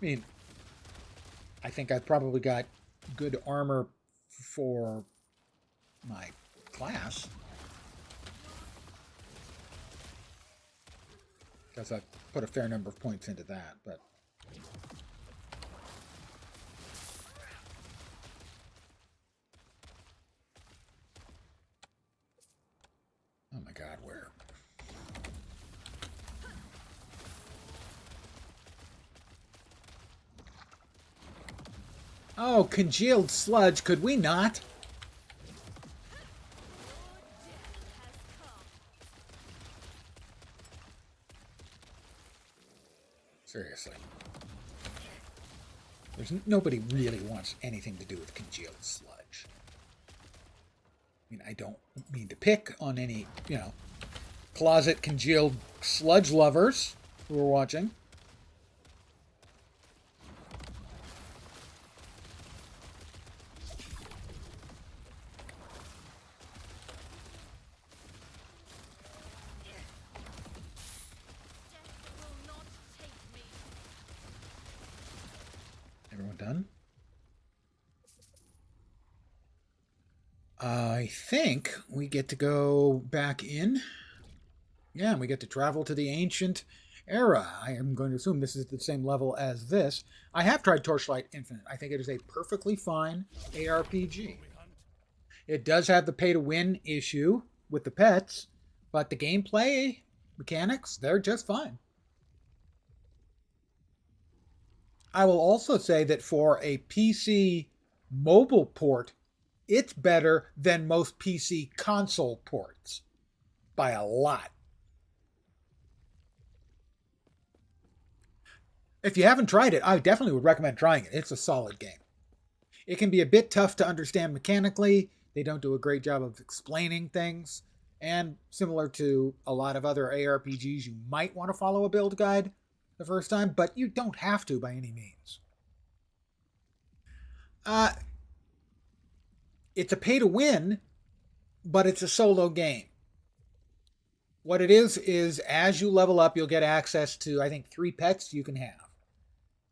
I mean, I think I've probably got good armor for my class. Because I put a fair number of points into that, but... Oh my god, where? Oh, congealed sludge, could we not? Seriously. Nobody really wants anything to do with congealed sludge. I mean, I don't mean to pick on any, closet congealed sludge lovers who are watching. Everyone done? I think we get to go back in. Yeah, and we get to travel to the ancient era. I am going to assume this is the same level as this. I have tried Torchlight Infinite. I think it is a perfectly fine ARPG. It does have the pay-to-win issue with the pets, but the gameplay mechanics, they're just fine. I will also say that for a PC mobile port, it's better than most PC console ports by a lot. If you haven't tried it, I definitely would recommend trying it. It's a solid game. It can be a bit tough to understand mechanically. They don't do a great job of explaining things. And similar to a lot of other ARPGs, you might want to follow a build guide the first time, but you don't have to by any means. It's a pay to win, but it's a solo game. What it is as you level up, you'll get access to, I think, 3 pets you can have.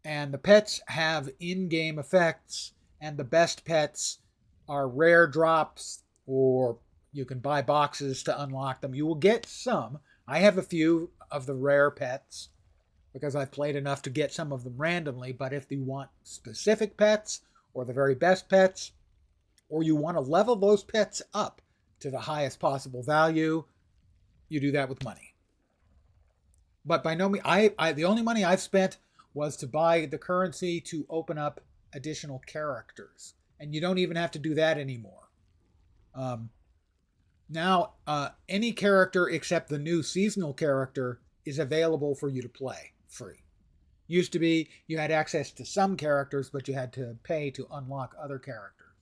And the pets have in-game effects, and the best pets are rare drops, or you can buy boxes to unlock them. You will get some. I have a few of the rare pets because I've played enough to get some of them randomly, but if you want specific pets, or the very best pets, or you want to level those pets up to the highest possible value, you do that with money. But by no means, the only money I've spent was to buy the currency to open up additional characters. And you don't even have to do that anymore. Now, any character except the new seasonal character is available for you to play free. Used to be you had access to some characters, but you had to pay to unlock other characters.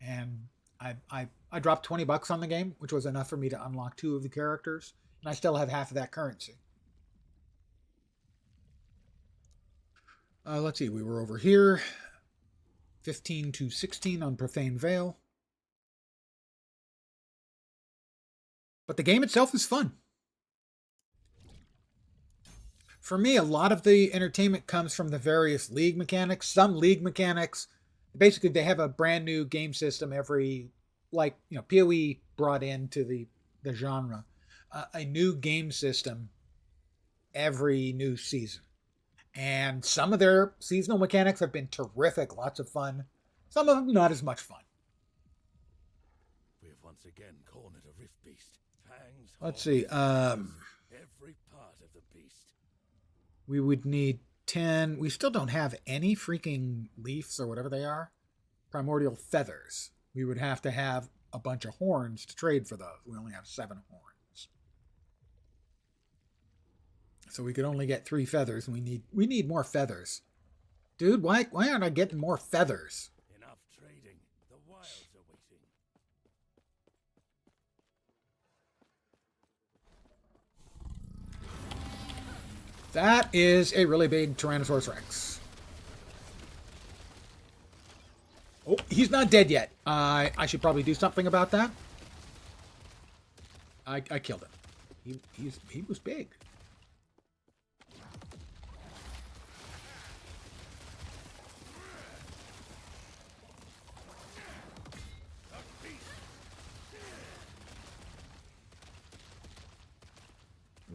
And I dropped $20 on the game, which was enough for me to unlock 2 of the characters. And I still have half of that currency. Let's see, we were over here. 15 to 16 on Profane Veil. But the game itself is fun. For me, a lot of the entertainment comes from the various league mechanics. Some league mechanics, basically they have a brand new game system every, like, PoE brought into the genre, a new game system every new season. And some of their seasonal mechanics have been terrific, lots of fun. Some of them not as much fun. We have once again cornered a rift beast. Fangs. Let's see. Every part of the beast. We would need 10. We still don't have any freaking leaves or whatever they are. Primordial feathers. We would have to have a bunch of horns to trade for those. We only have 7 horns. So we could only get 3 feathers, and we need more feathers. Dude, why aren't I getting more feathers? Enough trading. The wilds are waiting. That is a really big Tyrannosaurus Rex. Oh, he's not dead yet. I should probably do something about that. I killed him. He was big.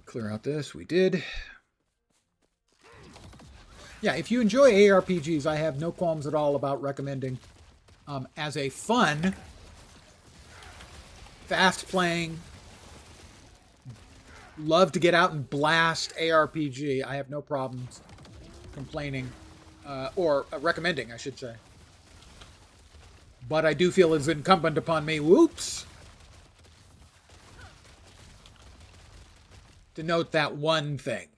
Clear out this. We did. Yeah, if you enjoy ARPGs, I have no qualms at all about recommending as a fun, fast-playing, love to get out and blast ARPG. I have no problems complaining, or recommending, I should say. But I do feel it's incumbent upon me, whoops, to note that one thing,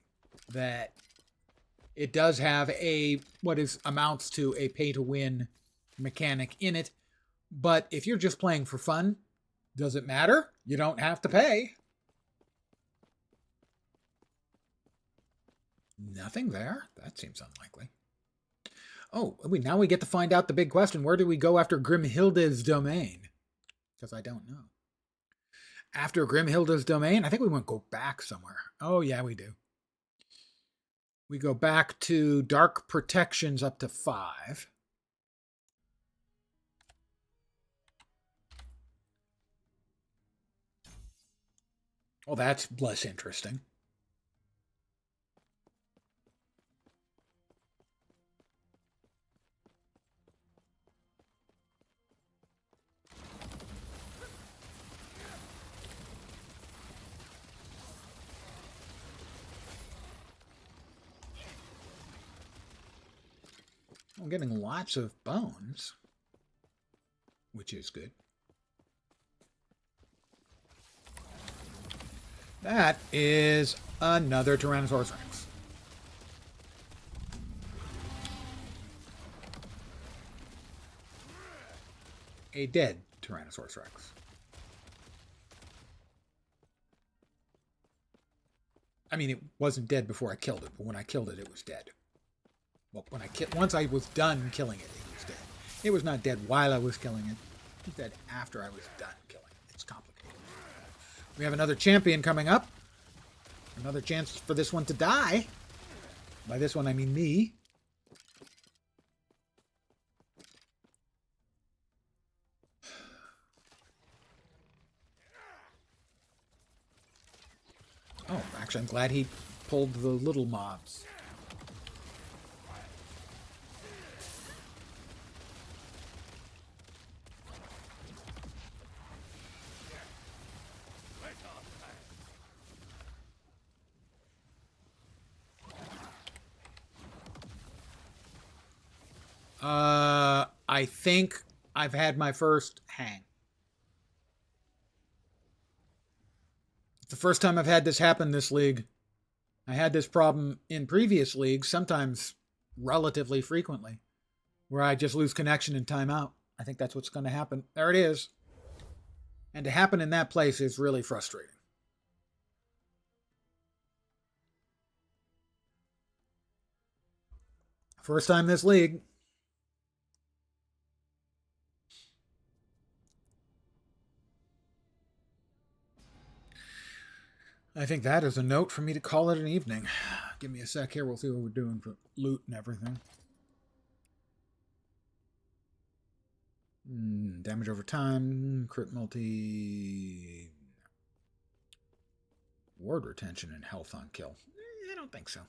that it does have what amounts to a pay-to-win mechanic in it. But if you're just playing for fun, does it matter? You don't have to pay. Nothing there? That seems unlikely. Oh, now we get to find out the big question. Where do we go after Grimhilda's domain? Because I don't know. After Grimhilda's domain, I think we want to go back somewhere. Oh, yeah, we do. We go back to Dark Protections up to 5. Well, that's less interesting. I'm getting lots of bones, which is good. That is another Tyrannosaurus Rex. A dead Tyrannosaurus Rex. I mean, it wasn't dead before I killed it, but when I killed it, it was dead. Well, once I was done killing it, it was dead. It was not dead while I was killing it. It was dead after I was done killing it. It's complicated. We have another champion coming up. Another chance for this one to die. By this one, I mean me. Oh, actually, I'm glad he pulled the little mobs. I think I've had my first hang. It's the first time I've had this happen this league. I had this problem in previous leagues, sometimes relatively frequently, where I just lose connection and time out. I think that's what's going to happen. There it is. And to happen in that place is really frustrating. First time this league. I think that is a note for me to call it an evening. Give me a sec here. We'll see what we're doing for loot and everything. Damage over time. Crit multi. Ward retention and health on kill. I don't think so.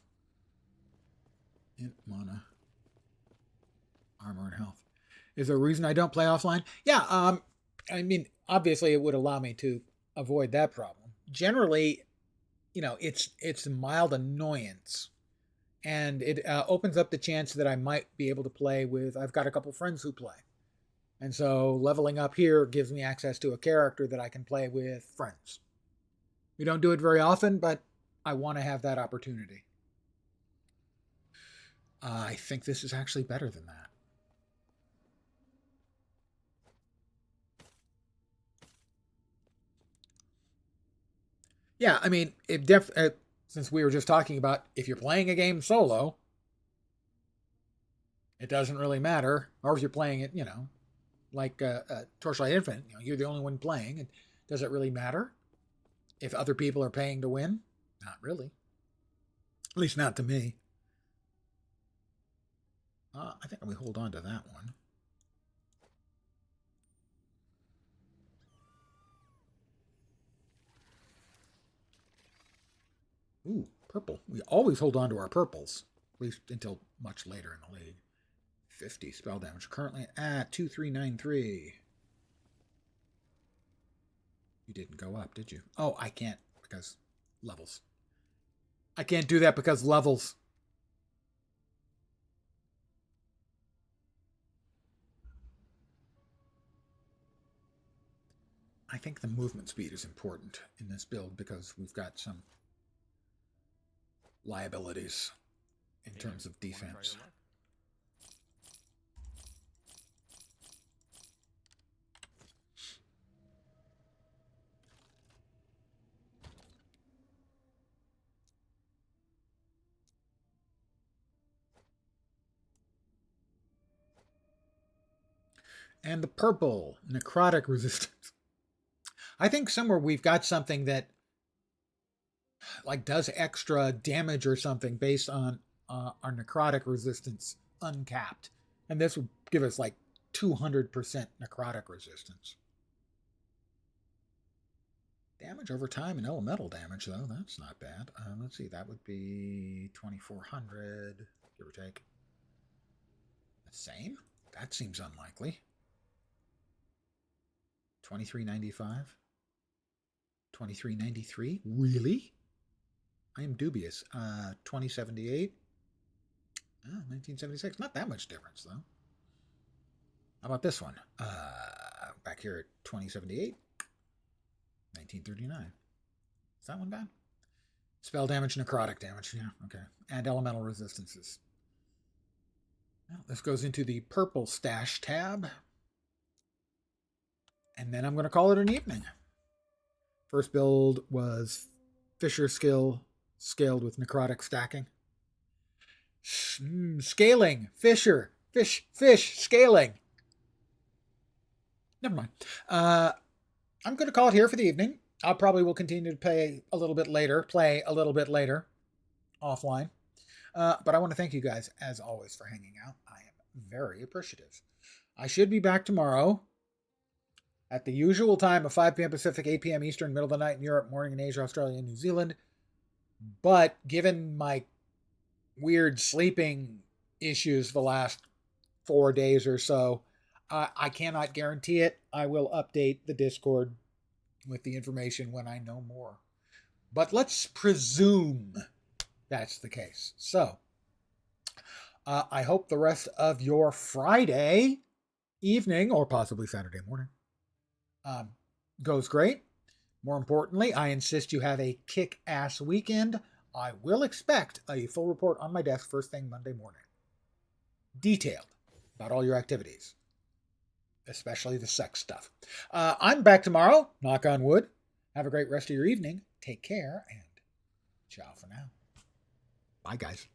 Int, mana. Armor and health. Is there a reason I don't play offline? Yeah, I mean, obviously it would allow me to avoid that problem. Generally, it's a mild annoyance, and it opens up the chance that I might be able to play with. I've got a couple friends who play, and so leveling up here gives me access to a character that I can play with friends. We don't do it very often, but I want to have that opportunity. I think this is actually better than that. Yeah, I mean, since we were just talking about if you're playing a game solo, it doesn't really matter. Or if you're playing it, like Torchlight Infinite, you're the only one playing. And does it really matter if other people are paying to win? Not really. At least not to me. I think we hold on to that one. Ooh, purple. We always hold on to our purples, at least until much later in the league. 50 spell damage. Currently at 2393. You didn't go up, did you? Oh, I can't because levels. I can't do that because levels. I think the movement speed is important in this build because we've got some liabilities in terms of defense. And the purple, necrotic resistance. I think somewhere we've got something that like does extra damage or something based on our necrotic resistance uncapped. And this would give us like 200% necrotic resistance. Damage over time and elemental damage, though, that's not bad. Let's see, that would be 2400, give or take. The same? That seems unlikely. 2395? 2393? Really? I am dubious. 2078? Oh, 1976. Not that much difference, though. How about this one? Back here at 2078. 1939. Is that one bad? Spell damage, necrotic damage. Yeah, okay. And elemental resistances. Well, this goes into the purple stash tab. And then I'm going to call it an evening. First build was Fisher skill scaled with necrotic stacking. Scaling. Fisher. Fish. Scaling. Never mind. I'm going to call it here for the evening. I probably will continue to play a little bit later offline. But I want to thank you guys, as always, for hanging out. I am very appreciative. I should be back tomorrow at the usual time of 5 p.m. Pacific, 8 p.m. Eastern, middle of the night in Europe, morning in Asia, Australia, and New Zealand. But given my weird sleeping issues the last 4 days or so, I cannot guarantee it. I will update the Discord with the information when I know more. But let's presume that's the case. So, I hope the rest of your Friday evening, or possibly Saturday morning, goes great. More importantly, I insist you have a kick-ass weekend. I will expect a full report on my desk first thing Monday morning. Detailed about all your activities, especially the sex stuff. I'm back tomorrow, knock on wood. Have a great rest of your evening. Take care, and ciao for now. Bye, guys.